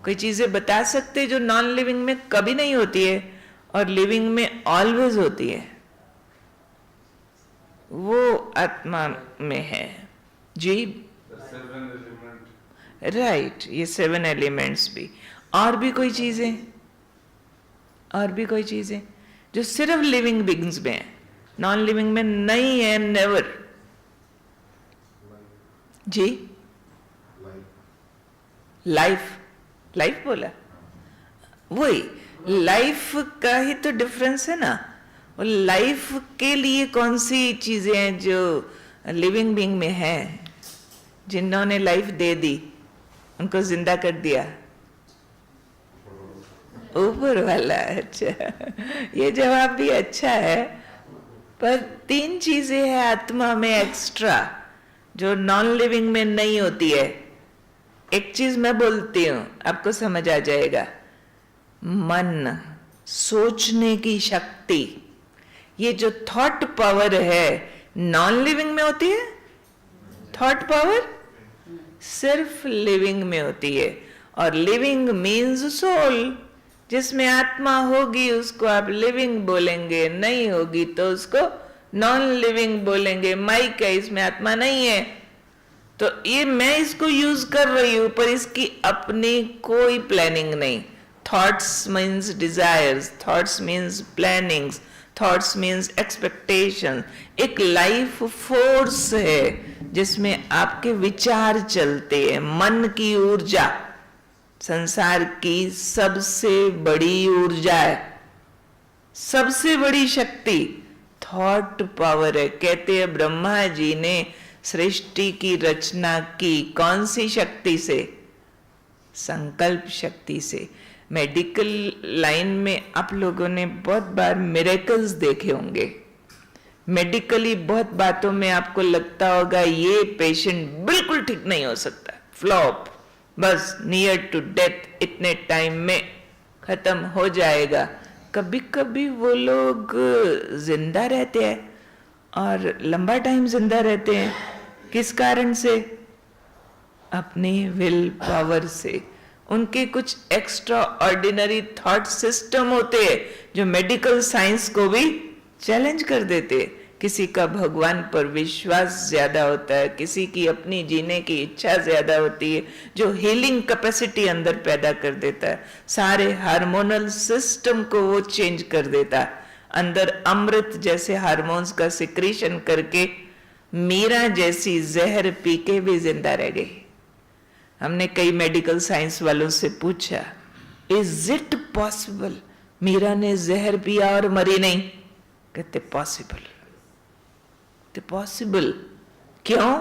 कोई चीजें बता सकते जो नॉन लिविंग में कभी नहीं होती है और लिविंग में ऑलवेज होती है? वो आत्मा में है जी। राइट, ये 7 एलिमेंट्स भी। और भी कोई चीजें, और भी कोई चीजें जो सिर्फ लिविंग बीइंग्स में है, नॉन लिविंग में नहीं है, नेवर जी। लाइफ, लाइफ बोला, वही लाइफ का ही तो डिफरेंस है ना। और लाइफ के लिए कौन सी चीजें हैं जो लिविंग बीइंग में है? जिन्होंने लाइफ दे दी, उनको जिंदा कर दिया ऊपर वाला। अच्छा, ये जवाब भी अच्छा है, पर 3 चीजें हैं आत्मा में एक्स्ट्रा जो नॉन लिविंग में नहीं होती है। एक चीज मैं बोलती हूं, आपको समझ आ जाएगा। मन, सोचने की शक्ति, ये जो थॉट पावर है नॉन लिविंग में होती है। थॉट पावर सिर्फ लिविंग में होती है। और लिविंग मीन्स सोल। जिसमें आत्मा होगी उसको आप लिविंग बोलेंगे, नहीं होगी तो उसको नॉन लिविंग बोलेंगे। माइक है, इसमें आत्मा नहीं है, तो ये मैं इसको यूज कर रही हूं, पर इसकी अपनी कोई प्लानिंग नहीं। Thoughts means desires, thoughts means plannings, thoughts means expectation. एक लाइफ फोर्स है जिसमें आपके विचार चलते हैं। मन की ऊर्जा संसार की सबसे बड़ी ऊर्जा है, सबसे बड़ी शक्ति थॉट पावर है। कहते हैं ब्रह्मा जी ने सृष्टि की रचना की कौन सी शक्ति से? संकल्प शक्ति से। मेडिकल लाइन में आप लोगों ने बहुत बार मिरेकल्स देखे होंगे। मेडिकली बहुत बातों में आपको लगता होगा ये पेशेंट बिल्कुल ठीक नहीं हो सकता, फ्लॉप, बस नियर टू डेथ, इतने टाइम में खत्म हो जाएगा। कभी कभी वो लोग जिंदा रहते हैं और लंबा टाइम जिंदा रहते हैं। किस कारण से? अपनी विल पावर से। उनके कुछ एक्स्ट्रा ऑर्डिनरी थॉट सिस्टम होते हैं जो मेडिकल साइंस को भी चैलेंज कर देते। किसी का भगवान पर विश्वास ज्यादा होता है, किसी की अपनी जीने की इच्छा ज्यादा होती है, जो हीलिंग कैपेसिटी अंदर पैदा कर देता है। सारे हार्मोनल सिस्टम को वो चेंज कर देता है। अंदर अमृत जैसे हार्मोन्स का सिक्रीशन करके मीरा जैसी जहर पी के भी जिंदा रह गई। हमने कई मेडिकल साइंस वालों से पूछा, इज इट पॉसिबल मीरा ने जहर पिया और मरी नहीं? कहते पॉसिबल। तो पॉसिबल क्यों?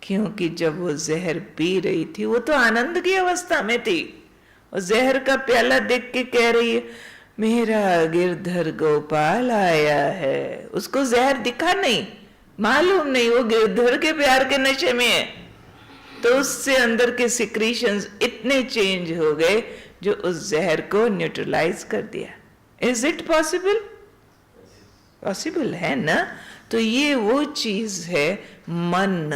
क्योंकि जब वो जहर पी रही थी वो तो आनंद की अवस्था में थी। और जहर का प्याला देख के कह रही है मेरा गिरधर गोपाल आया है। उसको जहर दिखा नहीं, मालूम नहीं, वो गिरधर के प्यार के नशे में है। तो उससे अंदर के सिक्रीशंस इतने चेंज हो गए जो उस जहर को न्यूट्रलाइज कर दिया। Is it possible? पॉसिबल है ना। तो ये वो चीज है मन।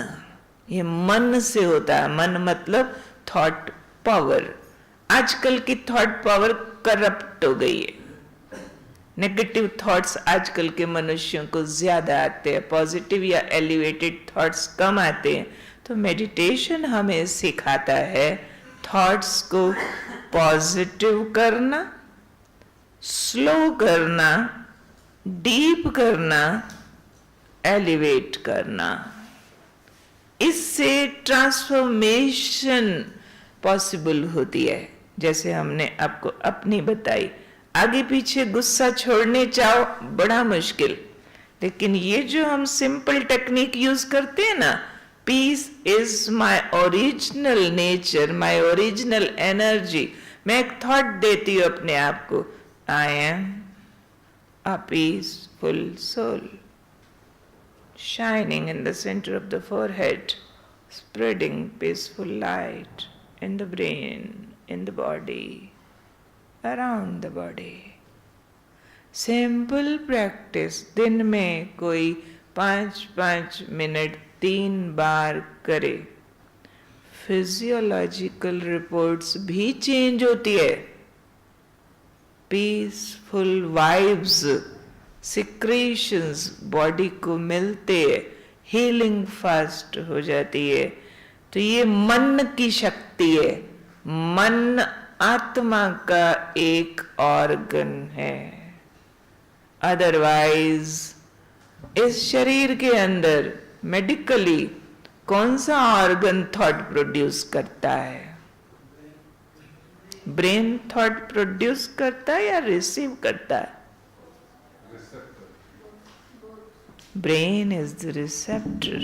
ये मन से होता है। मन मतलब थॉट पावर। आजकल की थॉट पावर करप्ट हो गई है। नेगेटिव थॉट्स आजकल के मनुष्यों को ज्यादा आते हैं, पॉजिटिव या एलिवेटेड थॉट्स कम आते हैं। तो मेडिटेशन हमें सिखाता है थॉट्स को पॉजिटिव करना, स्लो करना, डीप करना, एलिवेट करना। इससे ट्रांसफॉर्मेशन पॉसिबल होती है। जैसे हमने आपको अपनी बताई, आगे पीछे गुस्सा छोड़ने चाहो बड़ा मुश्किल, लेकिन ये जो हम सिंपल टेक्निक यूज करते हैं ना, peace is my original nature, my original energy. मैं एक थॉट देती हूँ अपने आप को, I am a peaceful soul shining in the center of the forehead, spreading peaceful light in the brain, in the body, around the body. Simple practice दिन में कोई 5-5 मिनट 3 बार करे, फिजियोलॉजिकल रिपोर्ट्स भी चेंज होती है, पीसफुल वाइब्स, सिक्रेशंस बॉडी को मिलते हैं, हीलिंग फास्ट हो जाती है। तो ये मन की शक्ति है। मन आत्मा का एक ऑर्गन है। अदरवाइज इस शरीर के अंदर मेडिकली कौन सा ऑर्गन थॉट प्रोड्यूस करता है? ब्रेन थॉट प्रोड्यूस करता है या रिसीव करता है? Brain is the receptor.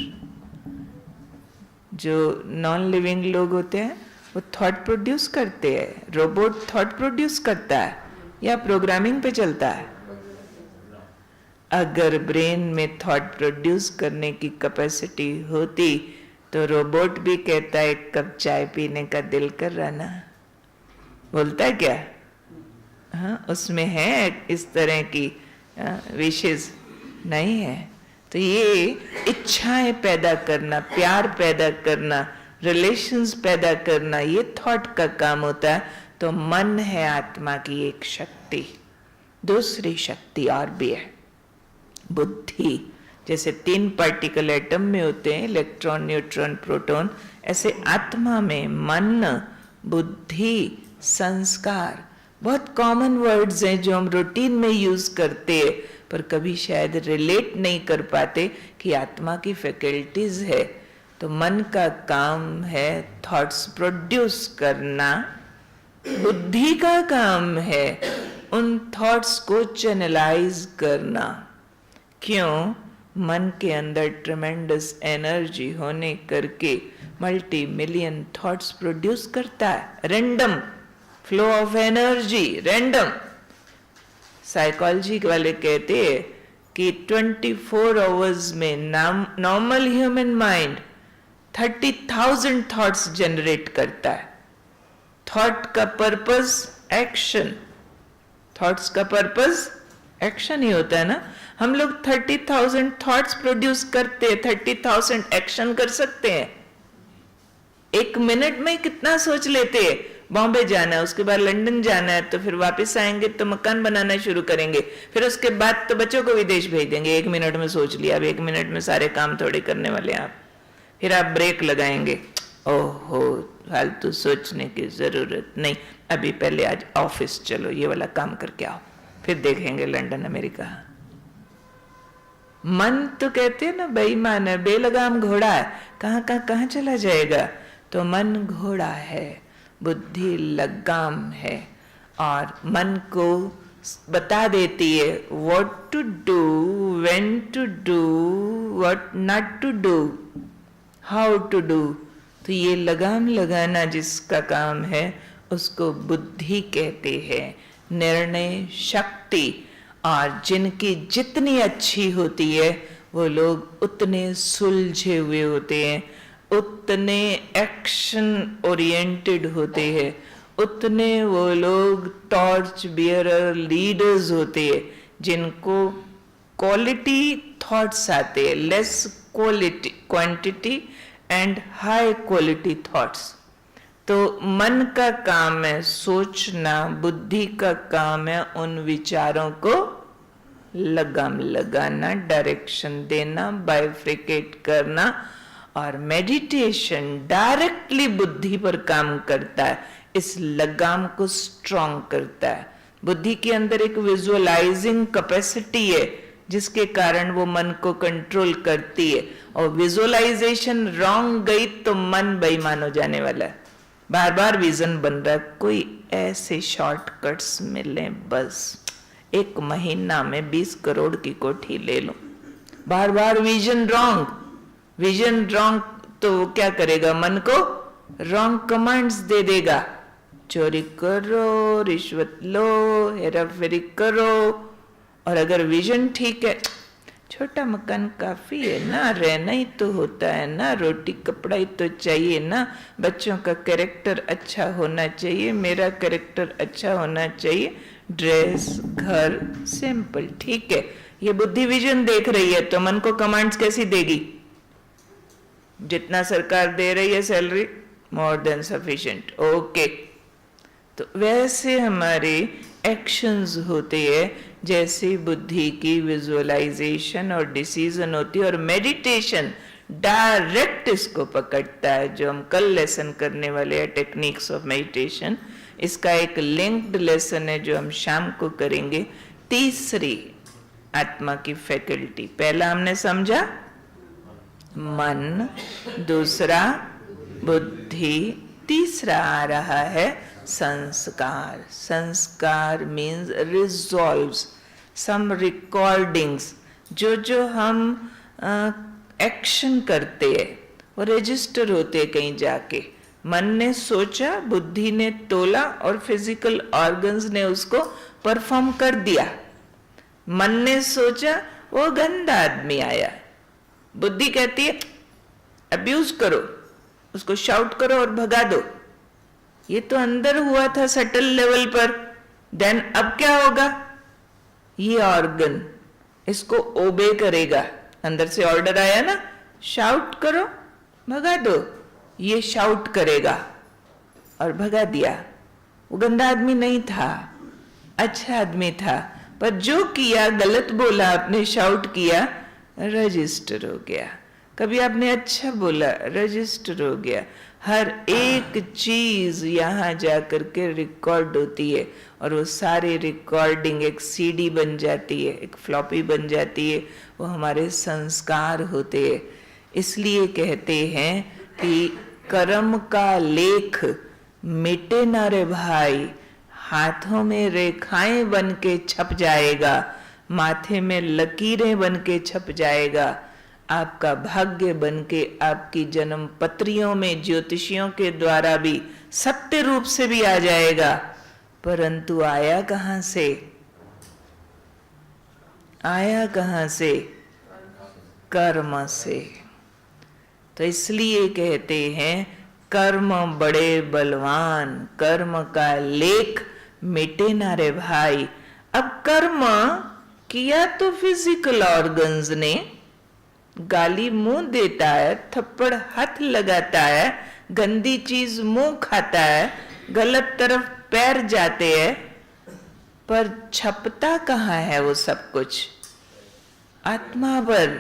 जो नॉन लिविंग लोग होते हैं वो थॉट प्रोड्यूस करते हैं। रोबोट थॉट प्रोड्यूस करता है या प्रोग्रामिंग पे चलता है? अगर ब्रेन में थॉट प्रोड्यूस करने की कैपेसिटी होती तो रोबोट भी कहता है एक कप चाय पीने का दिल कर रहा ना, बोलता है क्या? हाँ, उसमें है इस तरह की विशेष नहीं है। तो ये इच्छाएं पैदा करना, प्यार पैदा करना, रिलेशंस पैदा करना, ये थॉट का काम होता है। तो मन है आत्मा की एक शक्ति। दूसरी शक्ति और भी है, बुद्धि। जैसे 3 पार्टिकल एटम में होते हैं, इलेक्ट्रॉन, न्यूट्रॉन, प्रोटॉन, ऐसे आत्मा में मन, बुद्धि, संस्कार, बहुत कॉमन वर्ड्स हैं जो हम रूटीन में यूज करते हैं, पर कभी शायद रिलेट नहीं कर पाते कि आत्मा की फैकल्टीज है। तो मन का काम है थॉट्स प्रोड्यूस करना, बुद्धि का काम है उन थॉट्स को चैनलाइज करना। क्यों? मन के अंदर ट्रेमेंडस एनर्जी होने करके मल्टी मिलियन थॉट्स प्रोड्यूस करता है। Random flow of energy, random. Psychology वाले कहते हैं कि 24 आवर्स में normal human mind 30,000 thoughts generate करता है। थॉट का पर्पस एक्शन, थॉट्स का पर्पस एक्शन ही होता है ना। हम लोग 30,000 थॉट्स प्रोड्यूस करते हैं, 30,000 एक्शन कर सकते हैं। 1 मिनट में कितना सोच लेते हैं। बॉम्बे जाना है, उसके बाद लंदन जाना है, तो फिर वापस आएंगे तो मकान बनाना शुरू करेंगे, फिर उसके बाद तो बच्चों को विदेश भेज देंगे। 1 मिनट में सोच लिया। अब 1 मिनट में सारे काम थोड़े करने वाले हैं आप। फिर आप ब्रेक लगाएंगे, ओहो फालतू सोचने की जरूरत नहीं, अभी पहले आज ऑफिस चलो, ये वाला काम करके आओ, फिर देखेंगे लंदन अमेरिका। मन तो कहते हैं ना बेईमान है, बेलगाम घोड़ा है, कहाँ चला जाएगा। तो मन घोड़ा है, बुद्धि लगाम है, और मन को बता देती है what to do, when to do, what not to do, how to do. तो ये लगाम लगाना जिसका काम है उसको बुद्धि कहते हैं, निर्णय शक्ति। और जिनकी जितनी अच्छी होती है वो लोग उतने सुलझे हुए होते हैं, उतने एक्शन ओरिएंटेड होते हैं, उतने वो लोग टॉर्च बियरर लीडर्स होते हैं जिनको क्वालिटी थॉट्स आते हैं, less quality quantity and high quality thoughts. तो मन का काम है सोचना, बुद्धि का काम है उन विचारों को लगाम लगाना, डायरेक्शन देना, बाइफ्रिकेट करना। और मेडिटेशन डायरेक्टली बुद्धि पर काम करता है, इस लगाम को स्ट्रॉन्ग करता है। बुद्धि के अंदर एक विजुअलाइजिंग कैपेसिटी है जिसके कारण वो मन को कंट्रोल करती है, और विजुअलाइजेशन रॉन्ग गई तो मन बेईमान हो जाने वाला है। बार बार विजन बन रहा है, कोई ऐसे शॉर्टकट्स मिले बस 1 महीना में 20 करोड़ की कोठी ले लो। बार बार विजन रॉन्ग तो क्या करेगा? मन को रॉन्ग कमांड्स दे देगा, चोरी करो, रिश्वत लो, हेराफेरी करो। और अगर विजन ठीक है, छोटा मकान काफी है ना, रहना ही तो होता है ना, रोटी कपड़ा ही तो चाहिए ना, बच्चों का कैरेक्टर अच्छा होना चाहिए, मेरा कैरेक्टर अच्छा होना चाहिए, ड्रेस घर सिंपल, ठीक है। ये बुद्धि विजन देख रही है तो मन को कमांड्स कैसी देगी? जितना सरकार दे रही है salary more than sufficient, okay. तो वैसे हमारे एक्शंस होते हैं, जैसे बुद्धि की विजुअलाइजेशन और डिसीजन होती है, और मेडिटेशन डायरेक्ट इसको पकड़ता है, जो हम कल लेसन करने वाले हैं, टेक्निक्स ऑफ मेडिटेशन। इसका एक लिंक्ड लेसन है जो हम शाम को करेंगे। तीसरी आत्मा की फैकल्टी, पहला हमने समझा मन, दूसरा बुद्धि, तीसरा आ रहा है संस्कार। संस्कार मीन्स रिजॉल्व्स, सम रिकॉर्डिंग्स, जो हम एक्शन करते हैं वो रजिस्टर होते हैं कहीं जाके। मन ने सोचा, बुद्धि ने तोला और फिजिकल ऑर्गन्स ने उसको परफॉर्म कर दिया। मन ने सोचा वो गंदा आदमी आया, बुद्धि कहती है अब्यूज करो, उसको शाउट करो और भगा दो। ये तो अंदर हुआ था सटल लेवल पर, देन अब क्या होगा? ये ऑर्गन इसको ओबे करेगा। अंदर से ऑर्डर आया ना, शाउट करो, भगा दो, ये शाउट करेगा और भगा दिया। वो गंदा आदमी नहीं था, अच्छा आदमी था, पर जो किया, गलत बोला आपने, शाउट किया, रजिस्टर हो गया। कभी आपने अच्छा बोला, रजिस्टर हो गया। हर एक चीज यहाँ जाकर के रिकॉर्ड होती है, और वो सारी रिकॉर्डिंग एक सीडी बन जाती है, एक फ्लॉपी बन जाती है, वो हमारे संस्कार होते हैं। इसलिए कहते हैं कि कर्म का लेख मिटे न रे भाई, हाथों में रेखाएं बन के छप जाएगा, माथे में लकीरें बन के छप जाएगा, आपका भाग्य बन के आपकी जन्म पत्रियों में ज्योतिषियों के द्वारा भी सत्य रूप से भी आ जाएगा। परंतु आया कहां से? आया कहां से? कर्म से। तो इसलिए कहते हैं कर्म बड़े बलवान, कर्म का लेख मिटे ना रे भाई। अब कर्म किया तो फिजिकल ऑर्गन्स ने, गाली मुंह देता है, थप्पड़ हाथ लगाता है, गंदी चीज मुंह खाता है, गलत तरफ पैर जाते हैं, पर छपता कहाँ है वो सब कुछ? आत्मा पर।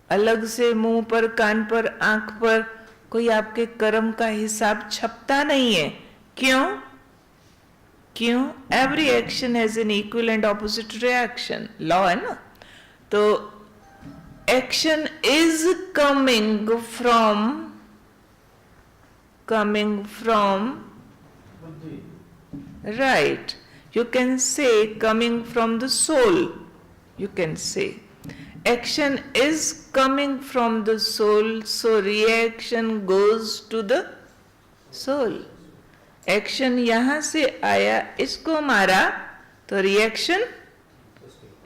अलग से मुंह पर, कान पर, आंख पर कोई आपके कर्म का हिसाब छपता नहीं है। क्यों? क्यों? Every action has an equal and opposite reaction, law है ना। तो action is coming from right, you can say coming from the soul. You can say action is coming from the soul, so reaction goes to the soul. Action यहां से आया, इसको मारा, तो reaction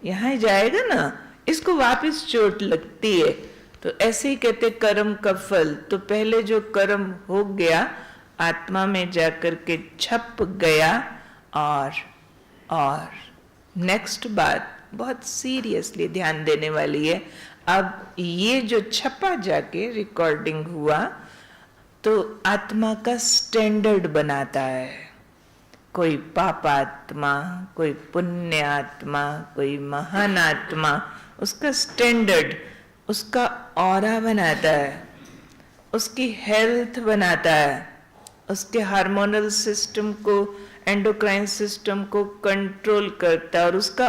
यहां ही जाएगा ना, इसको वापस चोट लगती है। तो ऐसे ही कहते कर्म का फल। तो पहले जो कर्म हो गया आत्मा में जाकर के छप गया, और नेक्स्ट बात बहुत सीरियसली ध्यान देने वाली है। अब ये जो छपा जाके रिकॉर्डिंग हुआ, तो आत्मा का स्टैंडर्ड बनाता है। कोई पाप आत्मा, कोई पुण्य आत्मा, कोई महान आत्मा, उसका स्टैंडर्ड, उसका ऑरा बनाता है, उसकी हेल्थ बनाता है, उसके हार्मोनल सिस्टम को, एंडोक्राइन सिस्टम को कंट्रोल करता है, और उसका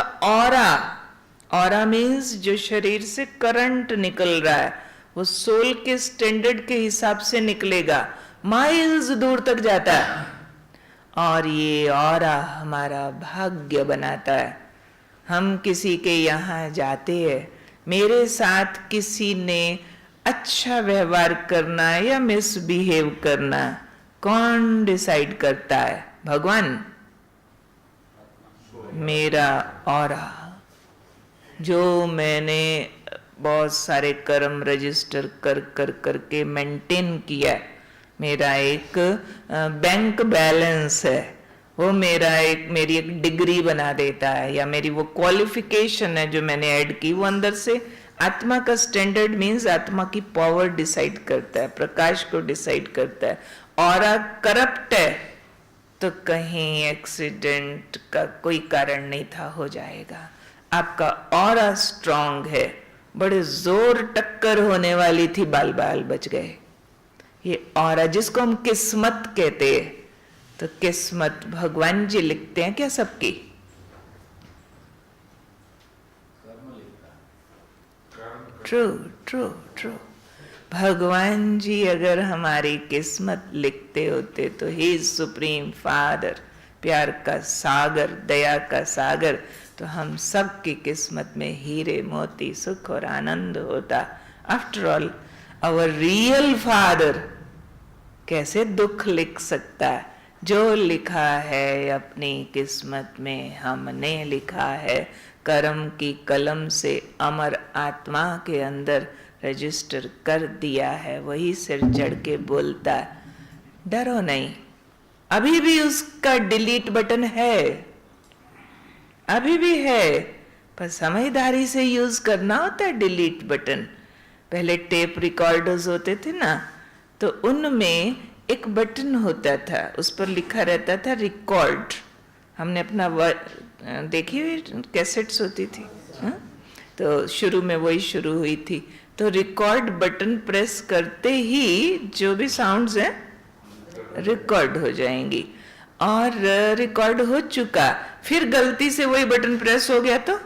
ऑरा मीन्स जो शरीर से करंट निकल रहा है, वो सोल के स्टैंडर्ड के हिसाब से निकलेगा, माइल्स दूर तक जाता है। और ये ऑरा हमारा भाग्य बनाता है। हम किसी के यहाँ जाते हैं, मेरे साथ किसी ने अच्छा व्यवहार करना या मिसबिहेव करना, कौन डिसाइड करता है? भगवान। मेरा ऑरा, जो मैंने बहुत सारे कर्म रजिस्टर कर करके मेंटेन किया, मेरा एक बैंक बैलेंस है, वो मेरी एक डिग्री बना देता है, या मेरी वो क्वालिफिकेशन है जो मैंने ऐड की, वो अंदर से आत्मा का स्टैंडर्ड मीन्स आत्मा की पावर डिसाइड करता है, प्रकाश को डिसाइड करता है। ऑरा करप्ट है तो कहीं एक्सीडेंट का कोई कारण नहीं था, हो जाएगा। आपका ऑरा स्ट्रांग है, बड़े जोर टक्कर होने वाली थी, बाल बाल बच गए। ये ऑरा जिसको हम किस्मत कहते हैं, तो किस्मत भगवान जी लिखते हैं क्या सबकी? True true true. भगवान जी अगर हमारी किस्मत लिखते होते तो ही सुप्रीम फादर, प्यार का सागर, दया का सागर, तो हम सब की किस्मत में हीरे मोती सुख और आनंद होता। After all our real father कैसे दुख लिख सकता है? जो लिखा है अपनी किस्मत में हमने लिखा है, कर्म की कलम से अमर आत्मा के अंदर रजिस्टर कर दिया है, वही सिर चढ़ के बोलता है। डरो नहीं, अभी भी उसका डिलीट बटन है, अभी भी है, पर समझदारी से यूज करना होता है डिलीट बटन। पहले टेप रिकॉर्डर्स होते थे ना, तो उनमें एक बटन होता था, उस पर लिखा रहता था रिकॉर्ड। हमने अपना देखी हुई कैसेट्स होती थी, हा? तो शुरू में वही शुरू हुई थी। तो रिकॉर्ड बटन प्रेस करते ही जो भी साउंड्स हैं रिकॉर्ड हो जाएंगी, और रिकॉर्ड हो चुका, फिर गलती से वही बटन प्रेस हो गया तो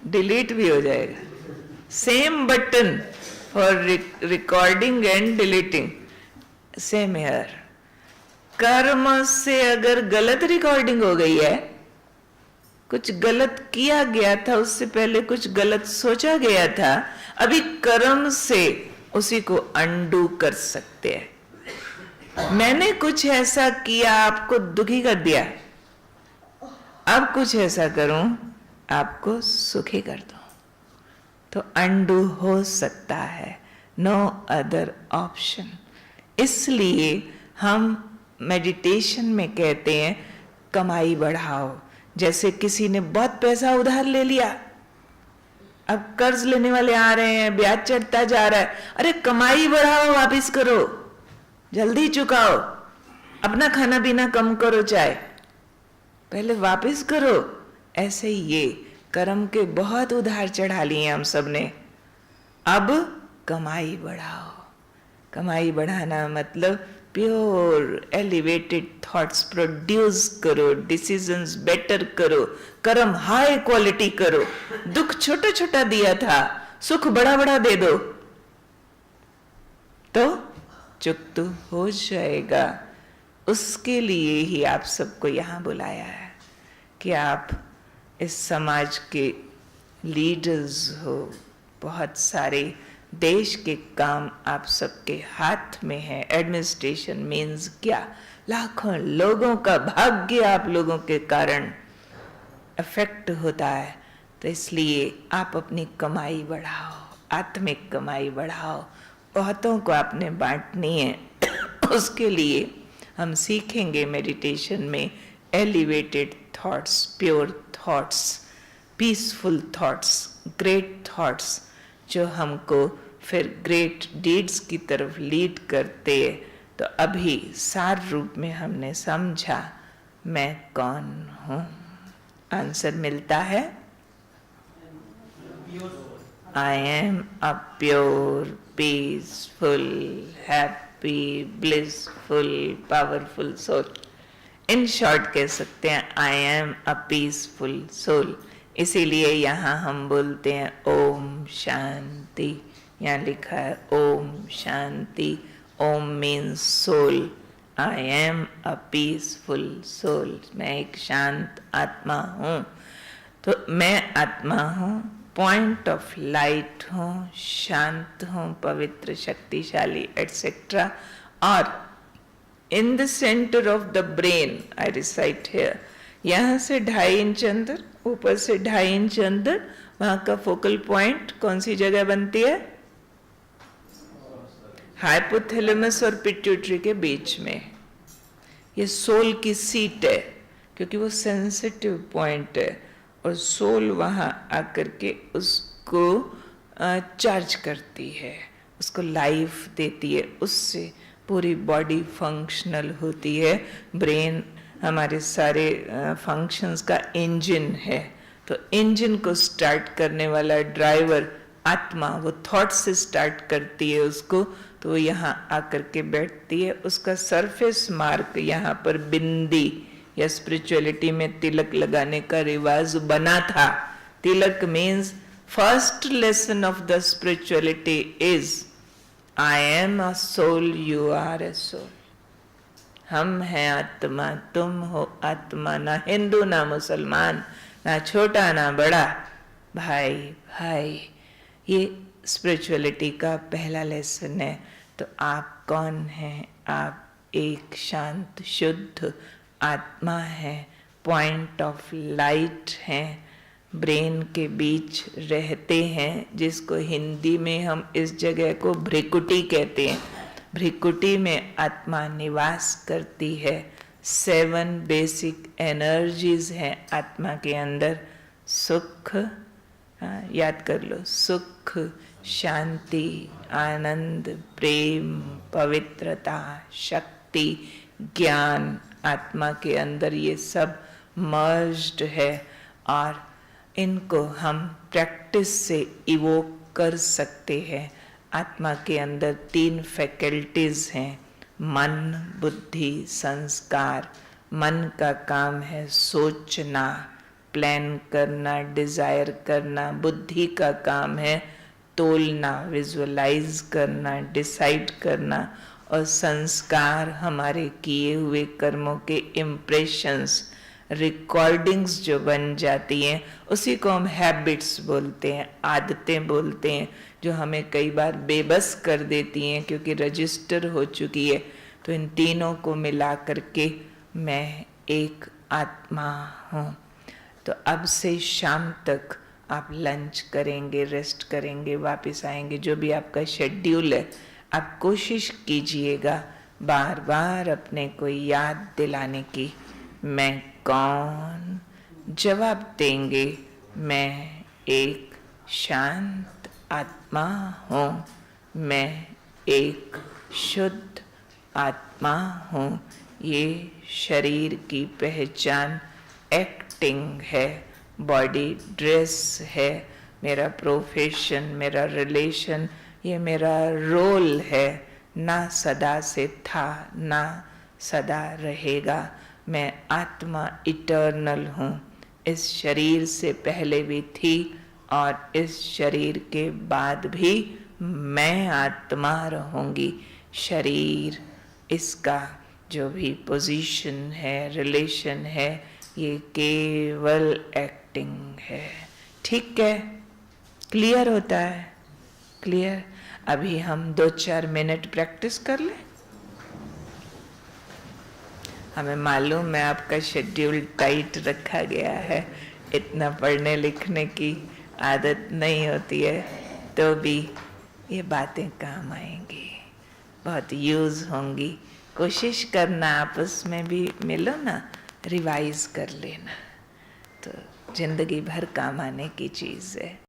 डिलीट भी हो जाएगा। Same button for recording and deleting, same here. कर्म से अगर गलत रिकॉर्डिंग हो गई है, कुछ गलत किया गया था, उससे पहले कुछ गलत सोचा गया था, अभी कर्म से उसी को अनडू कर सकते हैं। मैंने कुछ ऐसा किया, आपको दुखी कर दिया, अब कुछ ऐसा करूं आपको सुखी कर दूं, तो अनडू हो सकता है, नो अदर ऑप्शन। इसलिए हम मेडिटेशन में कहते हैं कमाई बढ़ाओ। जैसे किसी ने बहुत पैसा उधार ले लिया, अब कर्ज लेने वाले आ रहे हैं, ब्याज चढ़ता जा रहा है, अरे कमाई बढ़ाओ, वापिस करो, जल्दी चुकाओ, अपना खाना पीना कम करो, चाहे पहले वापिस करो। ऐसे ही ये कर्म के बहुत उधार चढ़ा लिए हम सब ने, अब कमाई बढ़ाओ। कमाई बढ़ाना मतलब प्योर एलिवेटेड थॉट्स प्रोड्यूस करो, डिसीजंस बेटर करो, कर्म हाई क्वालिटी करो। दुख छोटा छोटा दिया था, सुख बड़ा बड़ा दे दो, तो चुकता हो जाएगा। उसके लिए ही आप सबको यहाँ बुलाया है कि आप इस समाज के लीडर्स हो, बहुत सारे देश के काम आप सबके हाथ में है। एडमिनिस्ट्रेशन मीन्स क्या, लाखों लोगों का भाग्य आप लोगों के कारण अफेक्ट होता है। तो इसलिए आप अपनी कमाई बढ़ाओ, आत्मिक कमाई बढ़ाओ, बहुतों को आपने बांटनी है। उसके लिए हम सीखेंगे मेडिटेशन में elevated thoughts, pure thoughts, peaceful thoughts, great thoughts, जो हमको फिर ग्रेट डीड्स की तरफ लीड करते। तो अभी सार रूप में हमने समझा मैं कौन हूँ। आंसर मिलता है, I am a pure, peaceful, happy, blissful, powerful soul. In short कह सकते हैं I am a peaceful soul. इसीलिए यहाँ हम बोलते हैं ओम शांति। यहाँ लिखा है ओम शांति। Om means soul, I am a peaceful soul. मैं एक शांत आत्मा हूँ। तो मैं आत्मा हूँ, पॉइंट ऑफ लाइट हूँ, शांत हूँ, पवित्र, शक्तिशाली, एटसेट्रा। और in the centre of the brain I recite here, यहाँ से 2.5 इंच अंदर, ऊपर से 2.5 इंच अंदर, वहां का फोकल पॉइंट कौन सी जगह बनती है? हाइपोथैलेमस और पिट्यूटरी के बीच में। ये सोल की सीट है, क्योंकि वो सेंसिटिव पॉइंट है, और सोल वहां आकर के उस को चार्ज करती है, उसको लाइफ देती है, उससे पूरी बॉडी फंक्शनल होती है। ब्रेन हमारे सारे फंक्शंस का इंजन है, तो इंजन को स्टार्ट करने वाला ड्राइवर आत्मा, वो थॉट से स्टार्ट करती है उसको, तो वो यहाँ आकर के बैठती है। उसका सरफेस मार्क यहाँ पर बिंदी या स्पिरिचुअलिटी में तिलक लगाने का रिवाज बना था। Tilak means first lesson of the spirituality is I am a soul, you are a soul. हम हैं आत्मा, तुम हो आत्मा, ना हिंदू ना मुसलमान, ना छोटा ना बड़ा, भाई भाई। ये स्पिरिचुअलिटी का पहला लेसन है। तो आप कौन हैं? आप एक शांत शुद्ध आत्मा है, पॉइंट ऑफ लाइट हैं, ब्रेन के बीच रहते हैं, जिसको हिंदी में हम इस जगह को भ्रिकुटी कहते हैं। भ्रिकुटी में आत्मा निवास करती है। 7 बेसिक एनर्जीज हैं आत्मा के अंदर। सुख, याद कर लो, सुख, शांति, आनंद, प्रेम, पवित्रता, शक्ति, ज्ञान, आत्मा के अंदर ये सब मर्ज्ड है। और इनको हम प्रैक्टिस से इवोक कर सकते हैं। आत्मा के अंदर 3 फैकल्टीज हैं, मन, बुद्धि, संस्कार। मन का काम है सोचना, प्लान करना, डिजायर करना। बुद्धि का काम है तोलना, विजुअलाइज करना, डिसाइड करना। और संस्कार हमारे किए हुए कर्मों के इम्प्रेशंस, रिकॉर्डिंग्स जो बन जाती हैं, उसी को हम हैबिट्स बोलते हैं, आदतें बोलते हैं, जो हमें कई बार बेबस कर देती हैं क्योंकि रजिस्टर हो चुकी है। तो इन तीनों को मिला करके मैं एक आत्मा हूँ। तो अब से शाम तक आप लंच करेंगे, रेस्ट करेंगे, वापस आएंगे, जो भी आपका शेड्यूल है, आप कोशिश कीजिएगा बार बार अपने को याद दिलाने की, मैं कौन? जवाब देंगे, मैं एक शांत आत्मा हूँ, मैं एक शुद्ध आत्मा हूँ। ये शरीर की पहचान एक्टिंग है, बॉडी ड्रेस है, मेरा प्रोफेशन, मेरा रिलेशन, ये मेरा रोल है। ना सदा से था, ना सदा रहेगा। मैं आत्मा इटर्नल हूँ, इस शरीर से पहले भी थी और इस शरीर के बाद भी मैं आत्मा रहूँगी। शरीर, इसका जो भी पोजीशन है, रिलेशन है, ये केवल एक्टिंग है। ठीक है? क्लियर होता है? क्लियर? अभी हम 2-4 मिनट प्रैक्टिस कर लें। हमें मालूम है आपका शेड्यूल टाइट रखा गया है, इतना पढ़ने लिखने की आदत नहीं होती है, तो भी ये बातें काम आएंगी, बहुत यूज़ होंगी। कोशिश करना, आपस में भी मिलो ना, रिवाइज कर लेना, तो जिंदगी भर काम आने की चीज़ है।